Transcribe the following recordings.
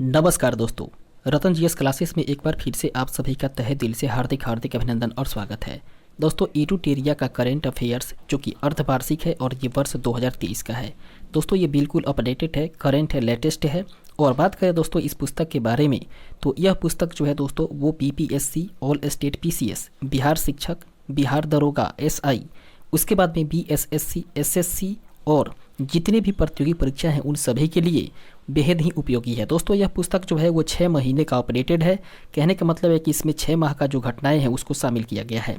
नमस्कार दोस्तों, रतन GS classes में एक बार फिर से आप सभी का तहे दिल से हार्दिक हार्दिक अभिनंदन और स्वागत है। दोस्तों, ईडूटेरिया का करंट अफेयर्स जो कि अर्धवार्षिक है और ये वर्ष 2023 का है। दोस्तों, ये बिल्कुल अपडेटेड है, करंट है, लेटेस्ट है। और बात करें दोस्तों इस पुस्तक के बारे में, तो यह पुस्तक जो है दोस्तों वो BPSC, all state PCS, Bihar शिक्षक, बिहार दरोगा एसआई, उसके बाद में बीएसएससी, एसएससी और जितने भी प्रतियोगी परीक्षा हैं उन सभी के लिए बेहद ही उपयोगी है। दोस्तों, यह पुस्तक जो है वो 6 महीने का अपडेटेड है। कहने का मतलब है कि इसमें 6 माह का जो घटनाएं हैं उसको शामिल किया गया है।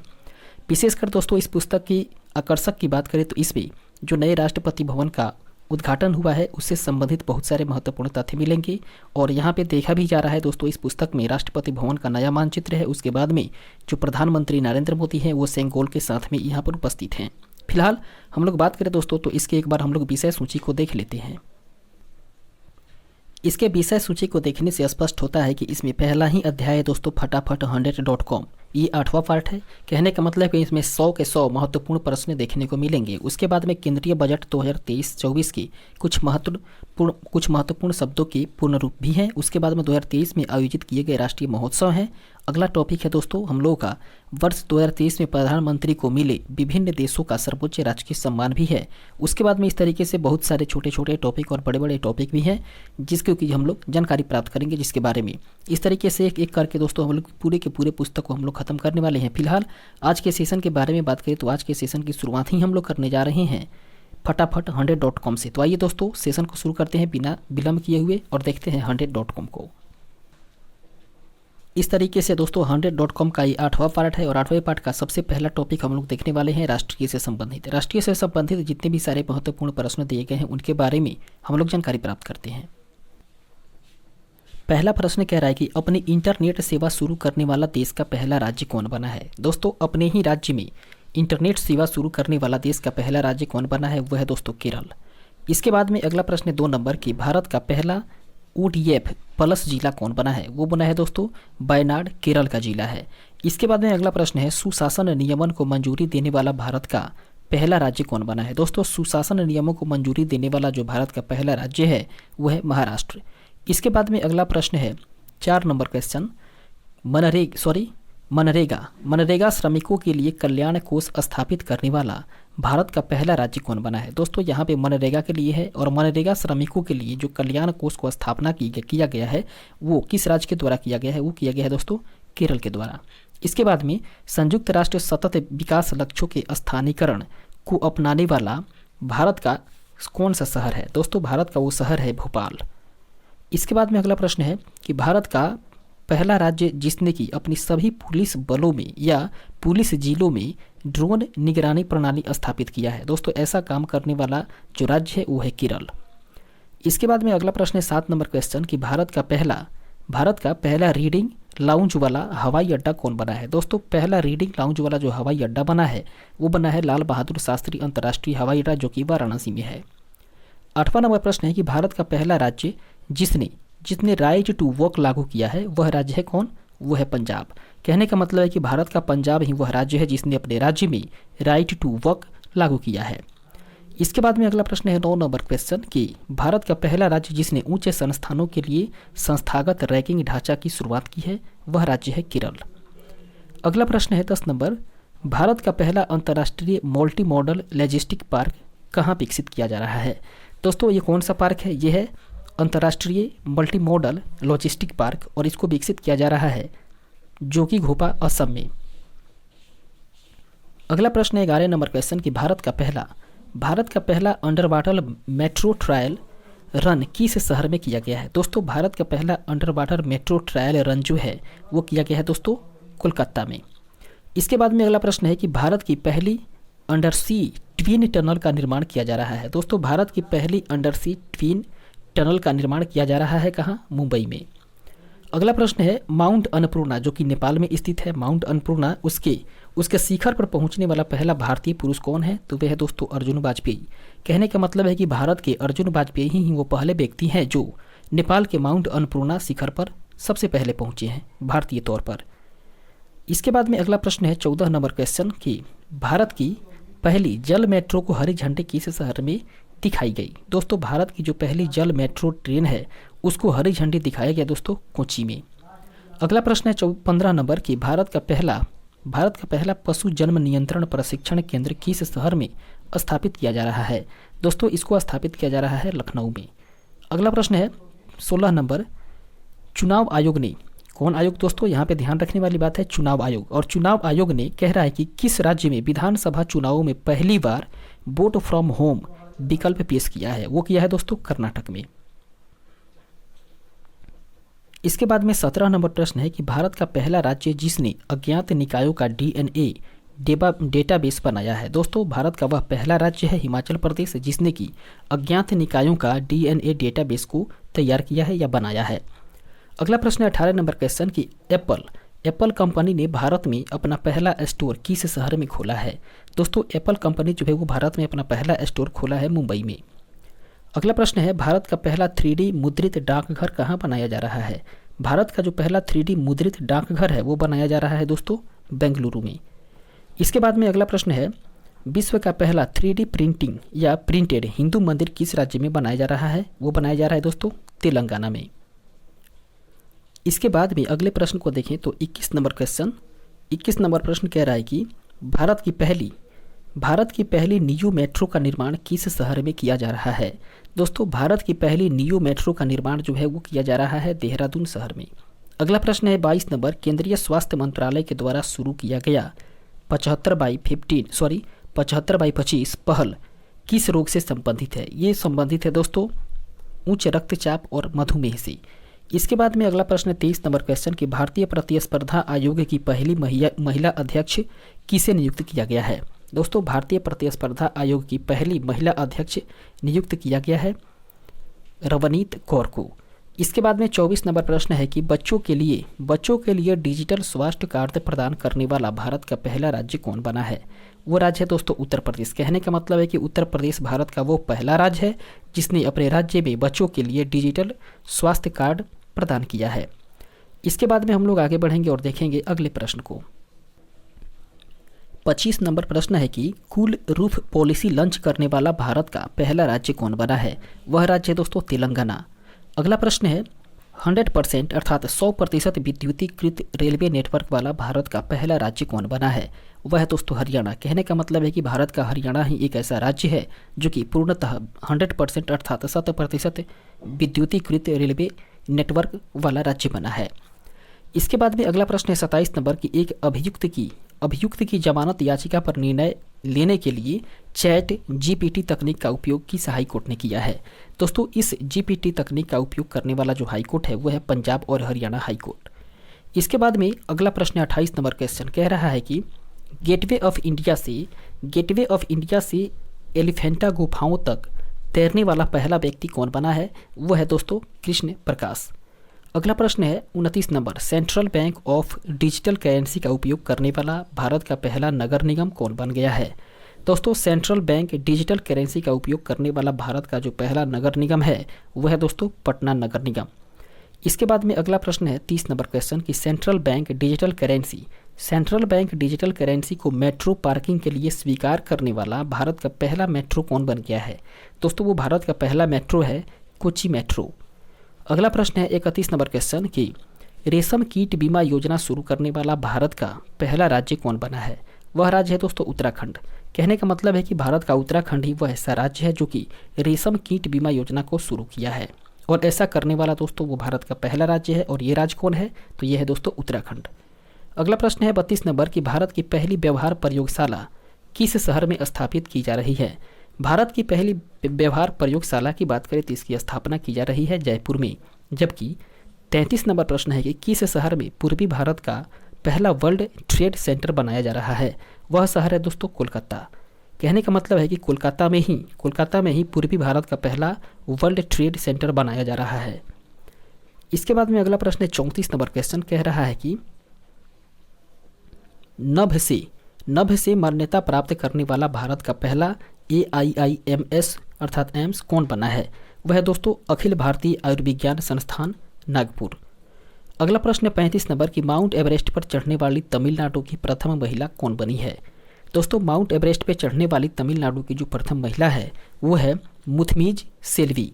विशेषकर दोस्तों इस पुस्तक की आकर्षक की बात करें तो इसमें जो नए राष्ट्रपति भवन का उद्घाटन हुआ है उससे संबंधित बहुत सारे महत्वपूर्ण तथ्य मिलेंगे। और यहाँ पे देखा भी जा रहा है दोस्तों इस पुस्तक में राष्ट्रपति भवन का नया मानचित्र है। उसके बाद में जो प्रधानमंत्री नरेंद्र मोदी हैं वो सेंगोल के साथ में यहाँ पर उपस्थित हैं। फिलहाल हम लोग बात करें दोस्तों तो इसके एक बार हम लोग विषय सूची को देख लेते हैं। इसके विषय सूची को देखने से स्पष्ट होता है कि इसमें पहला ही अध्याय है दोस्तों फटाफट 100.com। ये 8वां पार्ट है। कहने का मतलब है कि इसमें 100 के 100 महत्वपूर्ण प्रश्न देखने को मिलेंगे। उसके बाद में केंद्रीय बजट 2023-24 की कुछ महत्वपूर्ण शब्दों के पूर्ण रूप भी हैं। उसके बाद में 2023 में आयोजित किए गए राष्ट्रीय महोत्सव हैं। अगला टॉपिक है दोस्तों हम लोगों का वर्ष 2023 में प्रधानमंत्री को मिले विभिन्न देशों का सर्वोच्च राजकीय सम्मान भी है। उसके बाद में इस तरीके से बहुत सारे छोटे छोटे टॉपिक और बड़े बड़े टॉपिक भी हैं जिसके कि हम लोग जानकारी प्राप्त करेंगे, जिसके बारे में इस तरीके से एक एक करके दोस्तों हम लोग पूरे के पूरे पुस्तक को हम लोग खत्म करने वाले हैं। फिलहाल आज के सेशन के बारे में बात करें तो आज के सेशन की शुरुआत ही हम लोग करने जा रहे हैं फटाफट 100.com से। तो आइए दोस्तों सेशन को शुरू करते हैं बिना विलंब किए हुए और देखते हैं 100.com को। इस तरीके से दोस्तों 100.com का ये 8वां पार्ट है और 8वें पार्ट का सबसे पहला टॉपिक हम लोग देखने वाले हैं राष्ट्रीय से संबंधित जितने भी सारे महत्वपूर्ण प्रश्न दिए गए हैं उनके बारे में हम लोग जानकारी प्राप्त करते हैं। पहला प्रश्न कह रहा है कि अपनी इंटरनेट सेवा शुरू करने वाला देश का पहला राज्य कौन बना है। दोस्तों, अपने ही राज्य में इंटरनेट सेवा शुरू करने वाला देश का पहला राज्य कौन बना है, वह है दोस्तों केरल। इसके बाद में अगला प्रश्न 2 नंबर की भारत का पहला ODF प्लस जिला कौन बना है, वो बना है दोस्तों वायनाड, केरल का जिला है। इसके बाद में अगला प्रश्न है सुशासन नियमन को मंजूरी देने वाला भारत का पहला राज्य कौन बना है। दोस्तों, सुशासन नियमों को मंजूरी देने वाला जो भारत का पहला राज्य है वो है महाराष्ट्र। इसके बाद में अगला प्रश्न है 4 नंबर क्वेश्चन मनरेगा श्रमिकों के लिए कल्याण कोष स्थापित करने वाला भारत का पहला राज्य कौन बना है। दोस्तों, यहाँ पे मनरेगा के लिए है और मनरेगा श्रमिकों के लिए जो कल्याण कोष को स्थापना किया गया है वो किस राज्य के द्वारा किया गया है, वो किया गया है दोस्तों केरल के द्वारा। इसके बाद में संयुक्त राष्ट्र सतत विकास लक्ष्यों के स्थानीयकरण को अपनाने वाला भारत का कौन सा शहर है। दोस्तों, भारत का वो शहर है भोपाल। इसके बाद में अगला प्रश्न है कि भारत का पहला राज्य जिसने की अपनी सभी पुलिस बलों में या पुलिस जिलों में ड्रोन निगरानी प्रणाली स्थापित किया है। दोस्तों, ऐसा काम करने वाला जो राज्य है वो है केरल। इसके बाद में अगला प्रश्न है 7 नंबर क्वेश्चन कि भारत का पहला रीडिंग लाउंज वाला हवाई अड्डा कौन बना है। दोस्तों, पहला रीडिंग लाउंज वाला जो हवाई अड्डा बना है वो बना है लाल बहादुर शास्त्री अंतर्राष्ट्रीय हवाई अड्डा जो कि वाराणसी में है। 8वां नंबर प्रश्न है कि भारत का पहला राज्य जिसने राइट टू वर्क लागू किया है वह राज्य है कौन, वो है पंजाब। कहने का मतलब है कि भारत का पंजाब ही वह राज्य है जिसने अपने राज्य में राइट टू वर्क लागू किया है। इसके बाद में अगला प्रश्न है 9 नंबर क्वेश्चन कि भारत का पहला राज्य जिसने ऊंचे संस्थानों के लिए संस्थागत रैंकिंग ढांचा की शुरुआत की है वह राज्य है केरल। अगला प्रश्न है 10 नंबर भारत का पहला अंतर्राष्ट्रीय मल्टी मॉडल लॉजिस्टिक पार्क कहाँ विकसित किया जा रहा है। दोस्तों, ये कौन सा पार्क है, ये है अंतर्राष्ट्रीय मल्टी मॉडल लॉजिस्टिक पार्क और इसको विकसित किया जा रहा है जोगीघोपा, असम में। अगला प्रश्न है 11 नंबर क्वेश्चन कि भारत का पहला under water metro trial run किस शहर में किया गया है। दोस्तों, भारत का पहला under water metro trial run जो है वो किया गया है दोस्तों कोलकाता में। इसके बाद में अगला प्रश्न है कि भारत की पहली अंडर सी ट्विन टनल का निर्माण किया जा रहा है। दोस्तों, भारत की पहली अंडर सी ट्विन टनल का निर्माण किया जा रहा है कहाँ, मुंबई में। अगला प्रश्न है माउंट अन्नपूर्णा जो कि नेपाल में स्थित है, माउंट अन्नपूर्णा उसके शिखर पर पहुंचने वाला पहला भारतीय पुरुष कौन है, तो वह है दोस्तों अर्जुन वाजपेयी। कहने का मतलब है कि भारत के अर्जुन वाजपेयी ही वो पहले व्यक्ति हैं जो नेपाल के माउंट अन्नपूर्णा शिखर पर सबसे पहले पहुंचे हैं भारतीय तौर पर। इसके बाद में अगला प्रश्न है 14 नंबर क्वेश्चन कि भारत की पहली जल मेट्रो को हरी झंडी किस शहर में दिखाई गई। दोस्तों भारत की जो पहली जल मेट्रो ट्रेन है उसको हरी झंडी दिखाया गया दोस्तों कोच्चि में। अगला प्रश्न है 15 नंबर की भारत का पहला पशु जन्म नियंत्रण प्रशिक्षण केंद्र किस शहर में स्थापित किया जा रहा है। दोस्तों इसको स्थापित किया जा रहा है लखनऊ में। अगला प्रश्न है 16 नंबर, चुनाव आयोग ने, कौन आयोग दोस्तों, यहाँ पे ध्यान रखने वाली बात है चुनाव आयोग, और चुनाव आयोग ने कह रहा है कि किस राज्य में विधानसभा चुनावों में पहली बार वोट फ्रॉम होम विकल्प पेश किया है। वो किया है दोस्तों कर्नाटक में। इसके बाद में 17 नंबर प्रश्न है कि भारत का पहला राज्य जिसने अज्ञात निकायों का डीएनए डेटाबेस बनाया है। दोस्तों भारत का वह पहला राज्य है हिमाचल प्रदेश जिसने कि अज्ञात निकायों का डीएनए डेटाबेस को तैयार किया है या बनाया है। अगला प्रश्न है 18 नंबर क्वेश्चन की एप्पल कंपनी ने भारत में अपना पहला स्टोर किस शहर में खोला है। दोस्तों एप्पल कंपनी जो है वो भारत में अपना पहला स्टोर खोला है मुंबई में। अगला प्रश्न है भारत का पहला 3D मुद्रित डाकघर कहाँ बनाया जा रहा है। भारत का जो पहला 3D मुद्रित डाकघर है वो बनाया जा रहा है दोस्तों बेंगलुरु में। इसके बाद में अगला प्रश्न है विश्व का पहला 3D प्रिंटिंग या प्रिंटेड हिंदू मंदिर किस राज्य में बनाया जा रहा है। वो बनाया जा रहा है दोस्तों तेलंगाना में। इसके बाद भी अगले प्रश्न को देखें तो 21 नंबर प्रश्न कह रहा है कि भारत की पहली नियो मेट्रो का निर्माण किस शहर में किया जा रहा है। दोस्तों भारत की पहली नियो मेट्रो का निर्माण जो है वो किया जा रहा है देहरादून शहर में। अगला प्रश्न है 22 नंबर, केंद्रीय स्वास्थ्य मंत्रालय के द्वारा शुरू किया गया 75/25 पहल किस रोग से संबंधित है। ये संबंधित है दोस्तों उच्च रक्तचाप और मधुमेह से। इसके बाद में अगला प्रश्न है 23 नंबर क्वेश्चन कि भारतीय प्रतिस्पर्धा आयोग की पहली महिला अध्यक्ष किसे नियुक्त किया गया है। दोस्तों भारतीय प्रतिस्पर्धा आयोग की पहली महिला अध्यक्ष नियुक्त किया गया है रवनीत कौर को। इसके बाद में 24 नंबर प्रश्न है कि बच्चों के लिए डिजिटल स्वास्थ्य कार्ड प्रदान करने वाला भारत का पहला राज्य कौन बना है। वो राज्य है दोस्तों उत्तर प्रदेश। कहने का मतलब है कि उत्तर प्रदेश भारत का वो पहला राज्य है जिसने अपने राज्य में बच्चों के लिए डिजिटल स्वास्थ्य कार्ड प्रदान किया है। इसके बाद में हम लोग आगे बढ़ेंगे और देखेंगे अगले प्रश्न को। 25 नंबर प्रश्न है कि कूल रूफ पॉलिसी लॉन्च करने वाला भारत का पहला राज्य कौन बना है। वह राज्य है दोस्तों तेलंगाना। अगला प्रश्न है 100% अर्थात 100% विद्युतीकृत रेलवे नेटवर्क वाला भारत का पहला राज्य कौन बना है। वह है दोस्तों हरियाणा। कहने का मतलब है कि भारत का हरियाणा ही एक ऐसा राज्य है जो कि पूर्णतः 100% अर्थात 100% विद्युतीकृत रेलवे नेटवर्क वाला राज्य बना है। इसके बाद में अगला प्रश्न है 27 नंबर की एक अभियुक्त की जमानत याचिका पर निर्णय लेने के लिए चैट जीपीटी तकनीक का उपयोग किस हाई कोर्ट ने किया है। दोस्तों इस जीपीटी तकनीक का उपयोग करने वाला जो हाई कोर्ट है वो है पंजाब और हरियाणा हाई कोर्ट। इसके बाद में अगला प्रश्न 28 नंबर क्वेश्चन कह रहा है कि गेटवे ऑफ इंडिया से एलिफेंटा गुफाओं तक तैरने वाला पहला व्यक्ति कौन बना है। वो है दोस्तों कृष्ण प्रकाश। अगला प्रश्न है 29 number, central bank of digital currency का उपयोग करने वाला भारत का पहला नगर निगम कौन बन गया है। दोस्तों सेंट्रल बैंक डिजिटल करेंसी का उपयोग करने वाला भारत का जो पहला नगर निगम है वह है दोस्तों पटना नगर निगम। इसके बाद में अगला प्रश्न है 30 नंबर क्वेश्चन कि सेंट्रल बैंक डिजिटल करेंसी को मेट्रो पार्किंग के लिए स्वीकार करने वाला भारत का पहला मेट्रो कौन बन गया है। दोस्तों वो भारत का पहला मेट्रो है कोच्चि मेट्रो। अगला प्रश्न है 31 नंबर क्वेश्चन कि रेशम कीट बीमा योजना शुरू करने वाला भारत का पहला राज्य कौन बना है। वह राज्य है दोस्तों उत्तराखंड। कहने का मतलब है कि भारत का उत्तराखंड ही वह ऐसा राज्य है जो कि रेशम कीट बीमा योजना को शुरू किया है, और ऐसा करने वाला दोस्तों वो भारत का पहला राज्य है। और ये राज्य कौन है, तो ये है दोस्तों उत्तराखंड। अगला प्रश्न है 32 नंबर कि भारत की पहली व्यवहार प्रयोगशाला किस शहर में स्थापित की जा रही है। भारत की पहली व्यवहार प्रयोगशाला की बात करें तो इसकी स्थापना की जा रही है जयपुर में। जबकि 33 नंबर प्रश्न है कि किस शहर में पूर्वी भारत का पहला वर्ल्ड ट्रेड सेंटर बनाया जा रहा है। वह शहर है दोस्तों कोलकाता। कहने का मतलब है कि कोलकाता में ही पूर्वी भारत का पहला वर्ल्ड ट्रेड सेंटर बनाया जा रहा है। इसके बाद में अगला प्रश्न है 34 नंबर क्वेश्चन कह रहा है कि नभ से मान्यता प्राप्त करने वाला भारत का पहला AIIMS अर्थात एम्स कौन बना है। वह दोस्तों अखिल भारतीय आयुर्विज्ञान संस्थान नागपुर। अगला प्रश्न 35 नंबर की माउंट एवरेस्ट पर चढ़ने वाली तमिलनाडु की प्रथम महिला कौन बनी है। दोस्तों माउंट एवरेस्ट पे चढ़ने वाली तमिलनाडु की जो प्रथम महिला है वो है मुथमीज सेल्वी।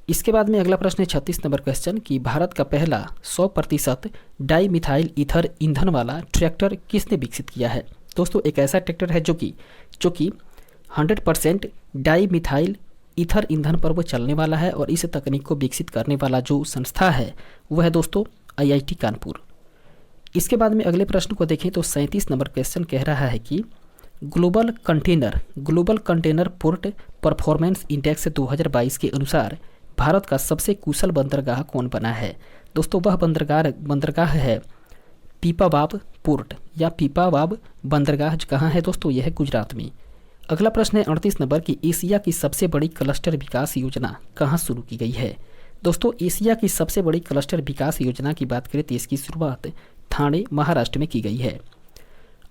इसके बाद में अगला प्रश्न है 36 नंबर क्वेश्चन कि भारत का पहला 100% डाई मिथाइल ईथर ईंधन वाला ट्रैक्टर किसने विकसित किया है। दोस्तों एक ऐसा ट्रैक्टर है जो कि 100% डाई मिथाइल ईथर ईंधन पर वो चलने वाला है और इस तकनीक को विकसित करने वाला जो संस्था है वह है दोस्तों IIT कानपुर। इसके बाद में अगले प्रश्न को देखें तो 37 नंबर क्वेश्चन कह रहा है कि global container port performance index 2022 के अनुसार भारत का सबसे कुशल बंदरगाह कौन बना है। दोस्तों वह बंदरगाह है पीपावाव पोर्ट या पीपावाव बंदरगाह कहाँ है दोस्तों, यह है गुजरात में। अगला प्रश्न है 38 नंबर की एशिया की सबसे बड़ी क्लस्टर विकास योजना कहाँ शुरू की गई है। दोस्तों एशिया की सबसे बड़ी क्लस्टर विकास योजना की बात करें तो इसकी शुरुआत ठाणे महाराष्ट्र में की गई है।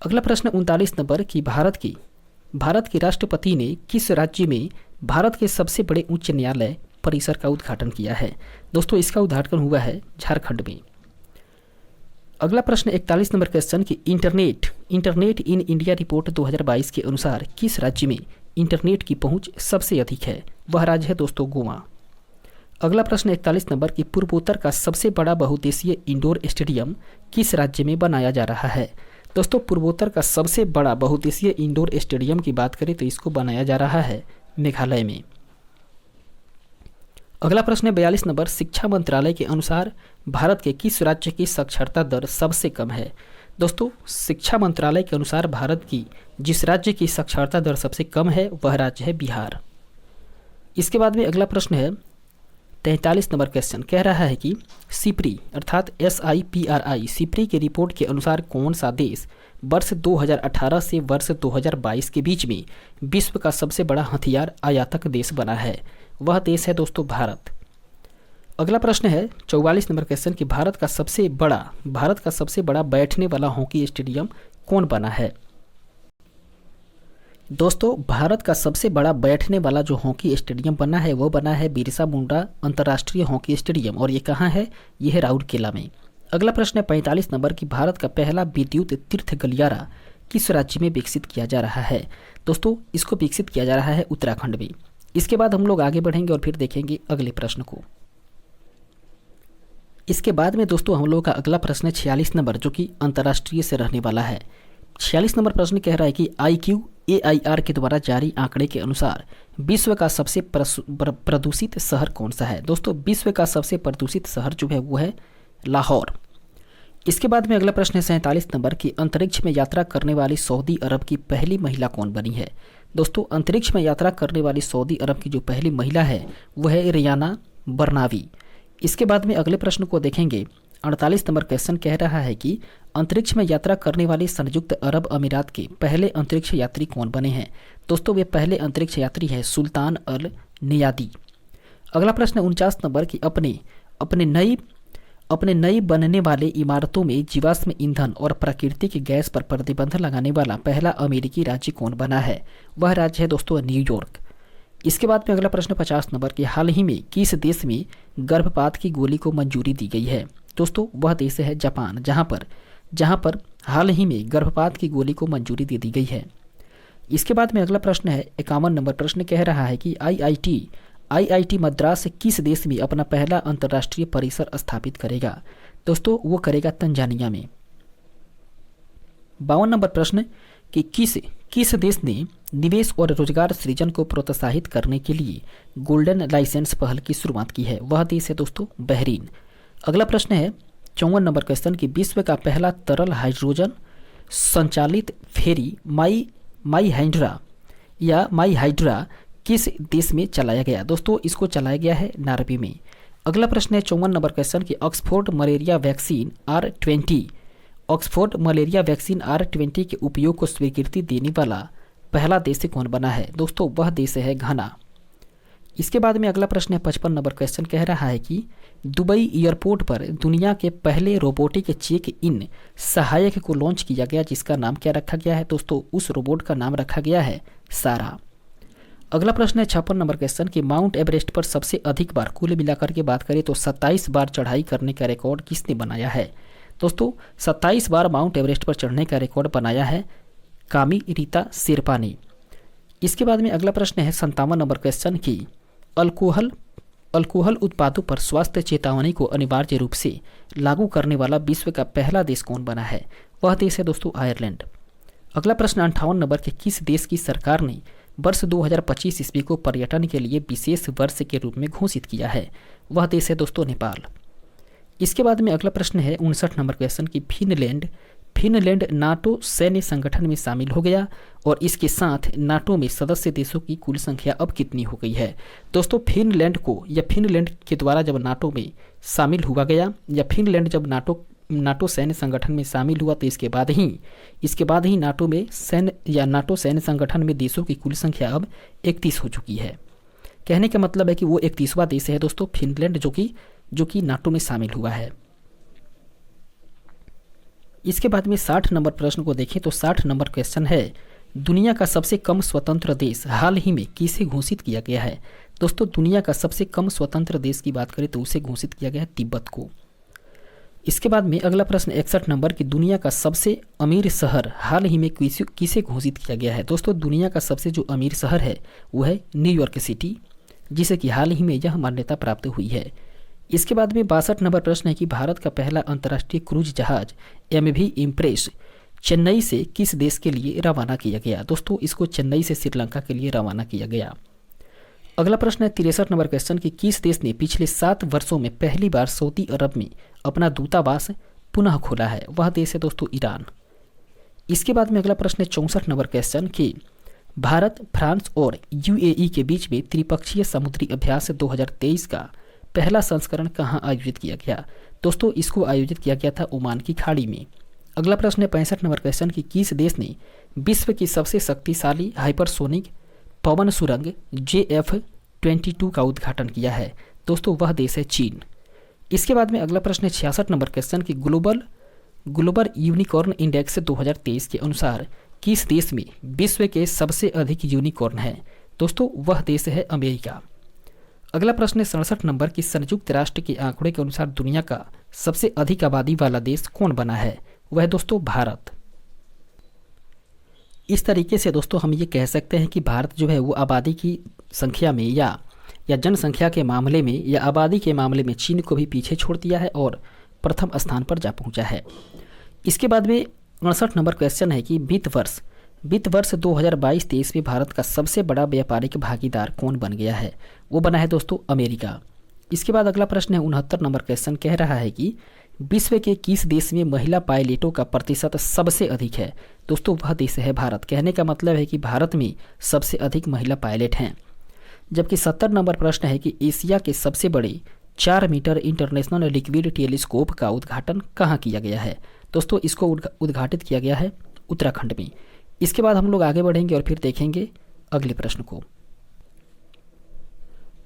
अगला प्रश्न 39 नंबर की भारत के राष्ट्रपति ने किस राज्य में भारत के सबसे बड़े उच्च न्यायालय परिसर का उद्घाटन किया है। दोस्तों इसका उद्घाटन हुआ है झारखंड में। अगला प्रश्न 41 नंबर क्वेश्चन की इंटरनेट इन इंडिया रिपोर्ट 2022 के अनुसार किस राज्य में इंटरनेट की पहुंच सबसे अधिक है। वह राज्य है दोस्तों गोवा। अगला प्रश्न 41 नंबर की पूर्वोत्तर का सबसे बड़ा बहुउद्देशीय इंडोर स्टेडियम किस राज्य में बनाया जा रहा है। दोस्तों पूर्वोत्तर का सबसे बड़ा बहुउद्देशीय इंडोर स्टेडियम की बात करें तो इसको बनाया जा रहा है मेघालय में। अगला प्रश्न 42 नंबर शिक्षा मंत्रालय के अनुसार भारत के किस राज्य की साक्षरता दर सबसे कम है। दोस्तों शिक्षा मंत्रालय के अनुसार भारत की जिस राज्य की साक्षरता दर सबसे कम है वह राज्य है बिहार। इसके बाद में अगला प्रश्न है 43 नंबर क्वेश्चन कह रहा है कि सिप्री अर्थात SIPRI सिप्री की रिपोर्ट के अनुसार कौन सा देश वर्ष 2018 से वर्ष 2022 के बीच में विश्व का सबसे बड़ा हथियार आयातक देश बना है। वह देश है दोस्तों भारत। अगला प्रश्न है 44 नंबर क्वेश्चन कि भारत का सबसे बड़ा बैठने वाला हॉकी स्टेडियम कौन बना है। दोस्तों भारत का सबसे बड़ा बैठने वाला जो हॉकी स्टेडियम बना है वो बना है बिरसा मुंडा अंतर्राष्ट्रीय हॉकी स्टेडियम और ये कहाँ है, ये है राउरकेला में। अगला प्रश्न है 45 नंबर की भारत का पहला विद्युत तीर्थ गलियारा किस राज्य में विकसित किया जा रहा है। दोस्तों इसको विकसित किया जा रहा है उत्तराखंड में। इसके बाद हम लोग आगे बढ़ेंगे और फिर देखेंगे अगले प्रश्न को। इसके बाद में दोस्तों हम लोग का अगला प्रश्न है 46 नंबर जो कि अंतर्राष्ट्रीय से रहने वाला है। 46 नंबर प्रश्न कह रहा है कि IQAIR के द्वारा जारी आंकड़े के अनुसार विश्व का सबसे प्रदूषित शहर कौन सा है। दोस्तों विश्व का सबसे प्रदूषित शहर जो है वो है लाहौर। इसके बाद में अगला प्रश्न है 47 नंबर की अंतरिक्ष में यात्रा करने वाली सऊदी अरब की पहली महिला कौन बनी है। दोस्तों अंतरिक्ष में यात्रा करने वाली सऊदी अरब की जो पहली महिला है वह है रियाना बरनावी। इसके बाद में अगले प्रश्न को देखेंगे 48 नंबर क्वेश्चन कह रहा है कि अंतरिक्ष में यात्रा करने वाली संयुक्त अरब अमीरात के पहले अंतरिक्ष यात्री कौन बने हैं। दोस्तों वे पहले अंतरिक्ष यात्री है सुल्तान अल नियादी। अगला प्रश्न 49 नंबर की अपने नई बनने वाले इमारतों में जीवाश्म ईंधन और प्राकृतिक गैस पर प्रतिबंध लगाने वाला पहला अमेरिकी राज्य कौन बना है। वह राज्य है दोस्तों न्यूयॉर्क। इसके बाद में अगला प्रश्न 50 नंबर की हाल ही में किस देश में गर्भपात की गोली को मंजूरी दी गई है। दोस्तों वह देश है जापान जहां पर हाल ही में गर्भपात की गोली को मंजूरी दे दी गई है। इसके बाद में अगला प्रश्न है 51 नंबर प्रश्न कह रहा है कि IIT मद्रास किस देश में अपना पहला अंतर्राष्ट्रीय परिसर स्थापित करेगा। दोस्तों वो करेगा तंजानिया में। 52 नंबर प्रश्न कि किस देश ने निवेश और रोजगार सृजन को प्रोत्साहित करने के लिए गोल्डन लाइसेंस पहल की शुरुआत की है। वह देश है दोस्तों बहरीन। अगला प्रश्न है 54 नंबर क्वेश्चन कि विश्व का पहला तरल हाइड्रोजन संचालित फेरी माई हाइड्रा किस देश में चलाया गया। दोस्तों इसको चलाया गया है नार्वे में। अगला प्रश्न है 54 नंबर क्वेश्चन कि ऑक्सफोर्ड मलेरिया वैक्सीन R20 के उपयोग को स्वीकृति देने वाला पहला देश कौन बना है। दोस्तों वह देश है घाना। इसके बाद में अगला प्रश्न है 55 नंबर क्वेश्चन कह रहा है कि दुबई एयरपोर्ट पर दुनिया के पहले रोबोटिक चेक इन सहायक को लॉन्च किया गया जिसका नाम क्या रखा गया है। दोस्तों उस रोबोट का नाम रखा गया है सारा। अगला प्रश्न है 56 नंबर क्वेश्चन कि माउंट एवरेस्ट पर सबसे अधिक बार कुल मिलाकर के बात करें तो 27 बार चढ़ाई करने का रिकॉर्ड किसने बनाया है। दोस्तों 27 बार माउंट एवरेस्ट पर चढ़ने का रिकॉर्ड बनाया है कामी रीता शेरपा ने। इसके बाद में अगला प्रश्न है 57 नंबर क्वेश्चन की अल्कोहल उत्पादों पर स्वास्थ्य चेतावनी को अनिवार्य रूप से लागू करने वाला विश्व का पहला देश कौन बना है? वह देश है दोस्तों आयरलैंड। अगला प्रश्न 58 नंबर के किस देश की सरकार ने वर्ष 2025 ईस्वी को पर्यटन के लिए विशेष वर्ष के रूप में घोषित किया है? वह देश है दोस्तों नेपाल। इसके बाद में अगला प्रश्न है 59 नंबर क्वेश्चन की फिनलैंड नाटो सैन्य संगठन में शामिल हो गया और इसके साथ नाटो में सदस्य देशों की कुल संख्या अब कितनी हो गई है? दोस्तों फिनलैंड को या फिनलैंड के द्वारा जब नाटो में शामिल हुआ गया या फिनलैंड जब नाटो सैन्य संगठन में शामिल हुआ तो इसके बाद ही नाटो सैन्य संगठन में देशों की कुल संख्या अब 31 हो चुकी है। कहने का मतलब है कि वो 31वां देश है दोस्तों फिनलैंड जो कि नाटो में शामिल हुआ है। इसके बाद में 60 नंबर प्रश्न को देखें तो 60 नंबर क्वेश्चन है दुनिया का सबसे कम स्वतंत्र देश हाल ही में किसे घोषित किया गया है? दोस्तों दुनिया का सबसे कम स्वतंत्र देश की बात करें तो उसे घोषित किया गया है तिब्बत को। इसके बाद में अगला प्रश्न 61 नंबर की दुनिया का सबसे अमीर शहर हाल ही में किसे घोषित किया गया है? दोस्तों दुनिया का सबसे जो अमीर शहर है वो है न्यूयॉर्क सिटी, जिसे कि हाल ही में यह मान्यता प्राप्त हुई है। इसके बाद में 62 नंबर प्रश्न है कि भारत का पहला अंतर्राष्ट्रीय क्रूज जहाज MV इम्प्रेस चेन्नई से किस देश के लिए रवाना किया गया? दोस्तों इसको चेन्नई से श्रीलंका के लिए रवाना किया गया। अगला प्रश्न है 63 नंबर क्वेश्चन की किस देश ने पिछले 7 वर्षों में पहली बार सऊदी अरब में अपना दूतावास पुनः खोला है? वह देश है दोस्तों ईरान। इसके बाद में अगला प्रश्न है 64 नंबर क्वेश्चन की भारत, फ्रांस और UAE के बीच में त्रिपक्षीय समुद्री अभ्यास 2023 का पहला संस्करण कहाँ आयोजित किया गया? दोस्तों इसको आयोजित किया गया था ओमान की खाड़ी में। अगला प्रश्न है 65 नंबर क्वेश्चन की किस देश ने विश्व की सबसे शक्तिशाली हाइपरसोनिक पवन सुरंग JF-22 का उद्घाटन किया है? दोस्तों वह देश है चीन। इसके बाद में अगला प्रश्न है 66 नंबर क्वेश्चन की ग्लोबल यूनिकॉर्न इंडेक्स 2023 के अनुसार किस देश में विश्व के सबसे अधिक यूनिकॉर्न है? दोस्तों वह देश है अमेरिका। अगला प्रश्न है 67 नंबर की संयुक्त राष्ट्र के आंकड़े के अनुसार दुनिया का सबसे अधिक आबादी वाला देश कौन बना है? वह दोस्तों भारत। इस तरीके से दोस्तों हम ये कह सकते हैं कि भारत जो है वो आबादी की संख्या में या जनसंख्या के मामले में या आबादी के मामले में चीन को भी पीछे छोड़ दिया है और प्रथम स्थान पर जा पहुंचा है। इसके बाद में 59 नंबर क्वेश्चन है कि वित्त वर्ष 2022-23 में भारत का सबसे बड़ा व्यापारिक भागीदार कौन बन गया है? वो बना है दोस्तों अमेरिका। इसके बाद अगला प्रश्न है 69 नंबर क्वेश्चन कह रहा है कि विश्व के किस देश में महिला पायलटों का प्रतिशत सबसे अधिक है? दोस्तों वह देश है भारत। कहने का मतलब है कि भारत में सबसे अधिक महिला पायलट हैं। जबकि 70 नंबर प्रश्न है कि एशिया के सबसे बड़े 4 मीटर इंटरनेशनल लिक्विड टेलीस्कोप का उद्घाटन कहाँ किया गया है? दोस्तों इसको उद्घाटित किया गया है उत्तराखंड में। इसके बाद हम लोग आगे बढ़ेंगे और फिर देखेंगे अगले प्रश्न को।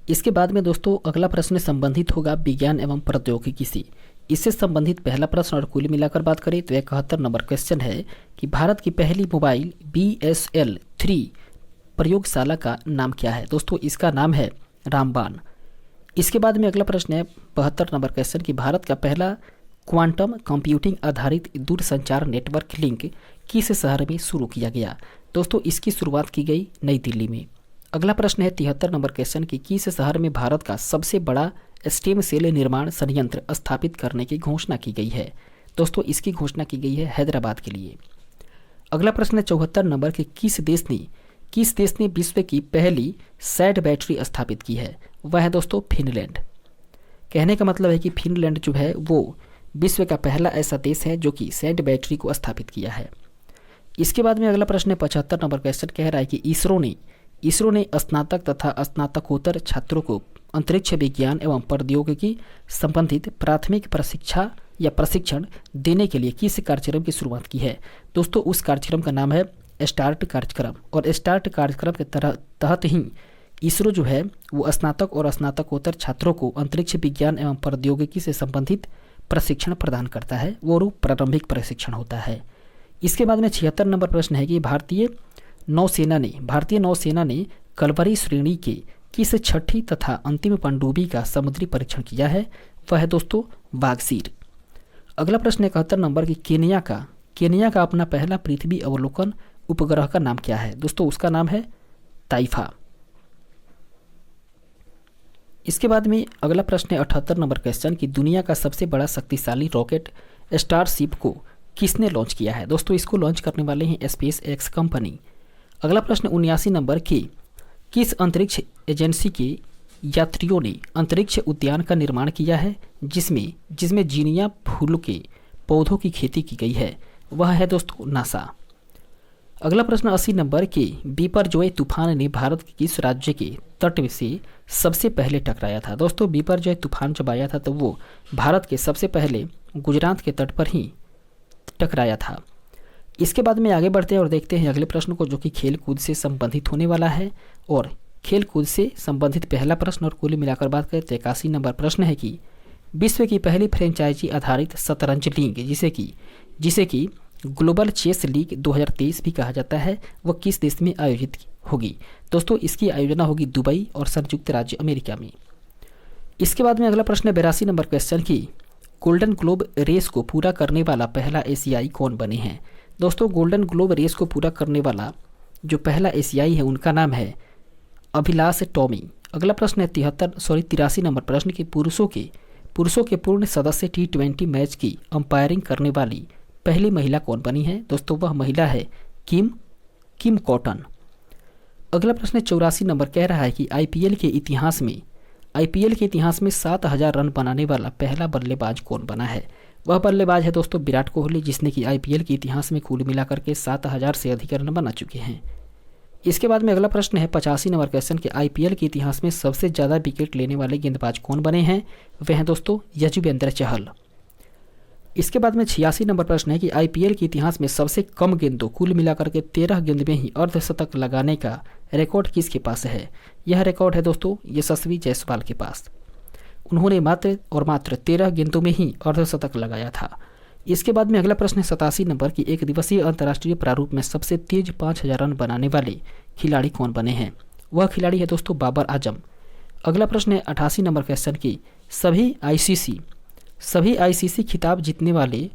इसके बाद में दोस्तों अगला प्रश्न संबंधित होगा विज्ञान एवं प्रौद्योगिकी से। इससे संबंधित पहला प्रश्न और कुल मिलाकर बात करें तो 71 नंबर क्वेश्चन है कि भारत की पहली मोबाइल BSL-3 प्रयोगशाला का नाम क्या है? दोस्तों इसका नाम है रामबान। इसके बाद में अगला प्रश्न है 72 नंबर क्वेश्चन कि भारत का पहला क्वांटम कंप्यूटिंग आधारित दूरसंचार नेटवर्क लिंक किस शहर में शुरू किया गया? दोस्तों इसकी शुरुआत की गई नई दिल्ली में। अगला प्रश्न है 73 नंबर क्वेश्चन की किस शहर में भारत का सबसे बड़ा स्टेम सेल निर्माण संयंत्र स्थापित करने की घोषणा की गई है? दोस्तों इसकी घोषणा की गई है हैदराबाद के लिए। अगला प्रश्न है 74 नंबर की किस देश ने विश्व की पहली सैड बैटरी स्थापित की है? वह है दोस्तों फिनलैंड। कहने का मतलब है कि फिनलैंड जो है वो विश्व का पहला ऐसा देश है जो कि सैड बैटरी को स्थापित किया है। इसके बाद में अगला प्रश्न है 75 नंबर क्वेश्चन कह रहा है कि इसरो ने स्नातक तथा स्नातकोत्तर छात्रों को अंतरिक्ष विज्ञान एवं प्रौद्योगिकी संबंधित प्राथमिक प्रशिक्षण देने के लिए किस कार्यक्रम की शुरुआत की है? दोस्तों उस कार्यक्रम का नाम है स्टार्ट कार्यक्रम। और स्टार्ट कार्यक्रम के तहत ही इसरो जो है वो स्नातक और स्नातकोत्तर छात्रों को अंतरिक्ष विज्ञान एवं प्रौद्योगिकी से संबंधित प्रशिक्षण प्रदान करता है। वो प्रारंभिक प्रशिक्षण होता है। इसके बाद में 76 नंबर प्रश्न है कि भारतीय नौसेना ने कलवरी श्रेणी के किस छठी तथा अंतिम पनडुब्बी का समुद्री परीक्षण किया है? वह है दोस्तों वागसीर। अगला प्रश्न 71 नंबर की केनिया का अपना पहला पृथ्वी अवलोकन उपग्रह का नाम क्या है? दोस्तों उसका नाम है ताइफा। इसके बाद में अगला प्रश्न है 78 नंबर क्वेश्चन की दुनिया का सबसे बड़ा शक्तिशाली रॉकेट स्टारशिप को किसने लॉन्च किया है? दोस्तों इसको लॉन्च करने वाले हैं स्पेस एक्स कंपनी। अगला प्रश्न 79 नंबर की किस अंतरिक्ष एजेंसी के यात्रियों ने अंतरिक्ष उद्यान का निर्माण किया है जिसमें जिसमें जीनिया फूलों के पौधों की खेती की गई है? वह है दोस्तों नासा। अगला प्रश्न 80 नंबर के बिपरजॉय तूफान ने भारत के किस राज्य के तट से सबसे पहले टकराया था? दोस्तों बिपरजॉय तूफान जब आया था तो वो भारत के सबसे पहले गुजरात के तट पर ही टकराया था। इसके बाद में आगे बढ़ते हैं और देखते हैं अगले प्रश्न को, जो कि खेल कूद से संबंधित होने वाला है। और खेल कूद से संबंधित पहला प्रश्न और कुल मिलाकर बात करें तो 81 नंबर प्रश्न है कि विश्व की पहली फ्रेंचाइजी आधारित शतरंज लीग जिसे कि ग्लोबल चेस लीग 2023 भी कहा जाता है, वह किस देश में आयोजित होगी? दोस्तों इसकी आयोजना होगी दुबई और संयुक्त राज्य अमेरिका में। इसके बाद में अगला प्रश्न है 82 नंबर क्वेश्चन की गोल्डन ग्लोब रेस को पूरा करने वाला पहला एशियाई कौन बने हैं? दोस्तों गोल्डन ग्लोब रेस को पूरा करने वाला जो पहला एशियाई है उनका नाम है अभिलाष टॉमी। अगला प्रश्न है 83 नंबर प्रश्न की पुरुषों के पूर्ण सदस्य T20 मैच की अंपायरिंग करने वाली पहली महिला कौन बनी है? दोस्तों वह महिला है किम कॉटन। अगला प्रश्न 84 नंबर कह रहा है कि आईपीएल के इतिहास में 7000 रन बनाने वाला पहला बल्लेबाज कौन बना है? वह बल्लेबाज है दोस्तों विराट कोहली, जिसने कि आईपीएल के इतिहास में कुल मिलाकर के 7000 से अधिक रन बना चुके हैं। इसके बाद में अगला प्रश्न है 85 नंबर क्वेश्चन के आईपीएल के इतिहास में सबसे ज़्यादा विकेट लेने वाले गेंदबाज कौन बने हैं? वह हैं दोस्तों यजुवेंद्र चहल। इसके बाद में 86 नंबर प्रश्न है कि आईपीएल के इतिहास में सबसे कम गेंदों कुल मिलाकर के 13 गेंद में ही अर्धशतक लगाने का रिकॉर्ड किसके पास है? यह रिकॉर्ड है दोस्तों यशस्वी जायसवाल के पास। उन्होंने मात्र 13 गेंदों में ही अर्धशतक लगाया था। इसके बाद में अगला प्रश्न है 87 नंबर की एक दिवसीय अंतर्राष्ट्रीय प्रारूप में सबसे तेज 5000 रन बनाने वाले खिलाड़ी कौन बने हैं? वह खिलाड़ी है दोस्तों बाबर आजम। अगला प्रश्न है 88 नंबर क्वेश्चन की सभी आईसीसी खिताब जीतने वाले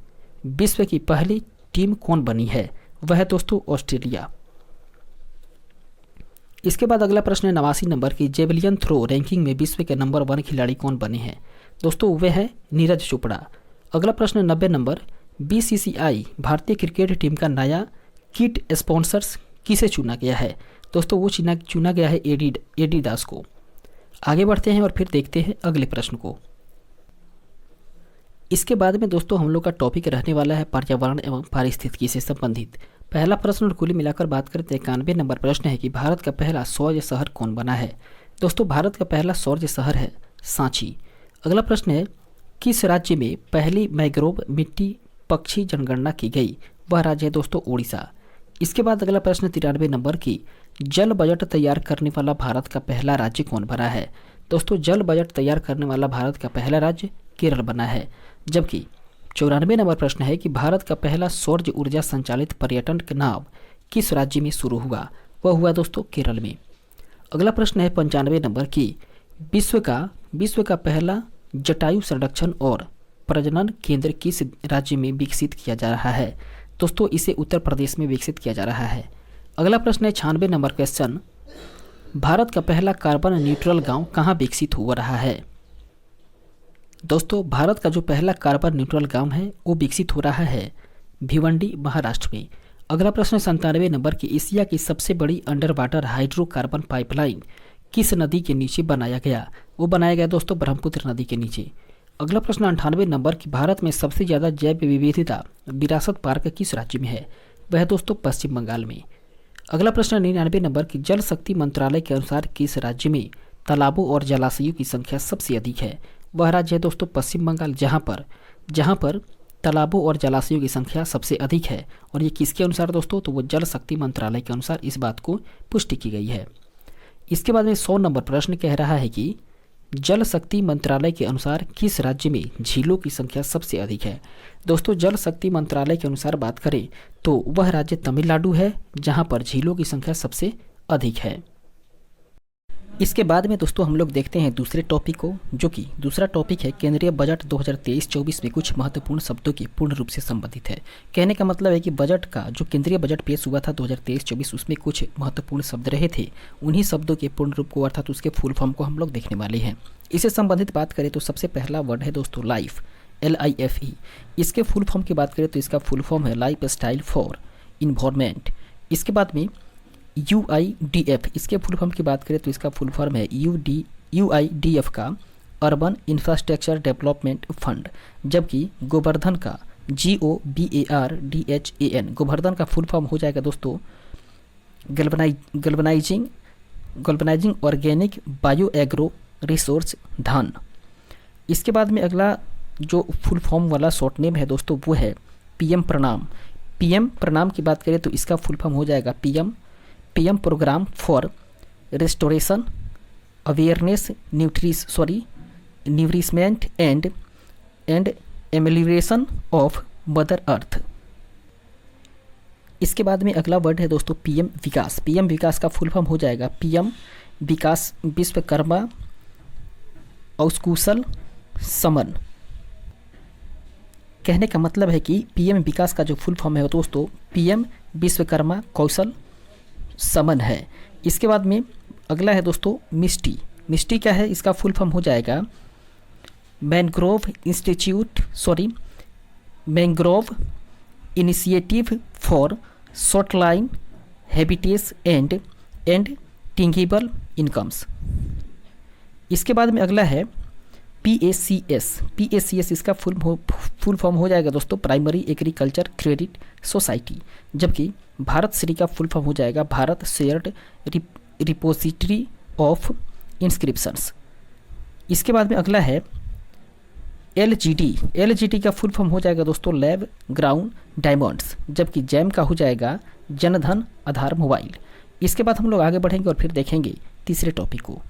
विश्व की पहली टीम कौन बनी है? वह है दोस्तों ऑस्ट्रेलिया। इसके बाद अगला प्रश्न है 89 नंबर की जेवलियन थ्रो रैंकिंग में विश्व के नंबर 1 खिलाड़ी कौन बने हैं? दोस्तों वे है नीरज चोपड़ा। अगला प्रश्न 90 नंबर बीसीसीआई भारतीय क्रिकेट टीम का नया किट स्पॉन्सर्स किसे चुना गया है? दोस्तों वो चुना गया है एडिडास को। आगे बढ़ते हैं और फिर देखते हैं अगले प्रश्न को। इसके बाद में दोस्तों हम लोग का टॉपिक रहने वाला है पर्यावरण एवं पारिस्थितिकी से संबंधित। पहला प्रश्न और कुल मिलाकर बात करें तो 91 नंबर प्रश्न है कि भारत का पहला सौर शहर कौन बना है? दोस्तों भारत का पहला सौर शहर है सांची। अगला प्रश्न है किस राज्य में पहली मैंग्रोव मिट्टी पक्षी जनगणना की गई? वह राज्य है दोस्तों उड़ीसा। इसके बाद अगला प्रश्न 93 नंबर की जल बजट तैयार करने वाला भारत का पहला राज्य कौन बना है? दोस्तों जल बजट तैयार करने वाला भारत का पहला राज्य केरल बना है। जबकि 94 नंबर प्रश्न है कि भारत का पहला सौर ऊर्जा संचालित पर्यटन का नाव किस राज्य में शुरू हुआ? वह हुआ दोस्तों केरल में। अगला प्रश्न है 95 नंबर की विश्व का पहला जटायु संरक्षण और प्रजनन केंद्र किस राज्य में विकसित किया जा रहा है? दोस्तों इसे उत्तर प्रदेश में विकसित किया जा रहा है। अगला प्रश्न है 96 नंबर क्वेश्चन भारत का पहला कार्बन न्यूट्रल गांव कहाँ विकसित हो रहा है? दोस्तों भारत का जो पहला कार्बन न्यूट्रल गांव है वो विकसित हो रहा है भिवंडी महाराष्ट्र में। अगला प्रश्न 97 नंबर की एशिया की सबसे बड़ी अंडर वाटर हाइड्रोकार्बन पाइपलाइन किस नदी के नीचे बनाया गया? वो बनाया गया दोस्तों ब्रह्मपुत्र नदी के नीचे। अगला प्रश्न 98 नंबर की भारत में सबसे ज़्यादा जैव विविधता विरासत पार्क किस राज्य में है? वह है दोस्तों पश्चिम बंगाल में। अगला प्रश्न 99 नंबर की जल शक्ति मंत्रालय के अनुसार किस राज्य में तालाबों और जलाशयों की संख्या सबसे अधिक है? वह राज्य है दोस्तों पश्चिम बंगाल, जहाँ पर तालाबों और जलाशयों की संख्या सबसे अधिक है। और ये किसके अनुसार दोस्तों? तो वो जल शक्ति मंत्रालय के अनुसार इस बात को पुष्टि की गई है। इसके बाद में 100 नंबर प्रश्न कह रहा है कि जल शक्ति मंत्रालय के अनुसार किस राज्य में झीलों की संख्या सबसे अधिक है? दोस्तों जल शक्ति मंत्रालय के अनुसार बात करें तो वह राज्य तमिलनाडु है, जहां पर झीलों की संख्या सबसे अधिक है। इसके बाद में दोस्तों हम लोग देखते हैं दूसरे टॉपिक को, जो कि दूसरा टॉपिक है केंद्रीय बजट 2023-24 में कुछ महत्वपूर्ण शब्दों की पूर्ण रूप से संबंधित है। कहने का मतलब है कि बजट का जो केंद्रीय बजट पेश हुआ था 2023-24 उसमें कुछ महत्वपूर्ण शब्द रहे थे, उन्हीं शब्दों के पूर्ण रूप को अर्थात उसके फुल फॉर्म को हम लोग देखने वाले हैं। इससे संबंधित बात करें तो सबसे पहला वर्ड है दोस्तों लाइफ, LIFE। इसके फुल फॉर्म की बात करें तो इसका फुल फॉर्म है लाइफ स्टाइल फॉर इन्वायरमेंट। इसके बाद में UIDF, इसके फुल फॉर्म की बात करें तो इसका फुल फॉर्म है UIDF का अर्बन इंफ्रास्ट्रक्चर डेवलपमेंट फंड। जबकि गोवर्धन का GOBARDHAN, गोवर्धन का फुल फॉर्म हो जाएगा दोस्तों गल्वनाइजिंग ऑर्गेनिक बायो एग्रो रिसोर्स धन। इसके बाद में अगला जो फुल फॉर्म वाला शॉर्ट नेम है दोस्तों वो है PM प्रणाम। PM प्रणाम की बात करें तो इसका फुल फॉर्म हो जाएगा PM programme for restoration awareness nourishment and amelioration of mother earth. इसके बाद में अगला वर्ड है दोस्तों PM विकास। PM विकास का फुल फॉर्म हो जाएगा PM विकास विश्वकर्मा औस्कुशल समन। कहने का मतलब है कि PM विकास का जो फुल फॉर्म है दोस्तों PM विश्वकर्मा कौशल समन है। इसके बाद में अगला है दोस्तों मिस्टी। मिस्टी क्या है, इसका फुल फॉर्म हो जाएगा mangrove initiative for shoreline habitats and tangible incomes. इसके बाद में अगला है PACS। इसका फुल फॉर्म हो जाएगा दोस्तों प्राइमरी एग्रीकल्चर क्रेडिट सोसाइटी। जबकि भारत श्री का फुल फॉर्म हो जाएगा Bharat shared repository of inscriptions. इसके बाद में अगला है LGD का फुल फॉर्म हो जाएगा दोस्तों लैब ग्राउंड डायमंड्स। जबकि जैम का हो जाएगा जनधन आधार मोबाइल। इसके बाद हम लोग आगे बढ़ेंगे और फिर देखेंगे तीसरे टॉपिक को।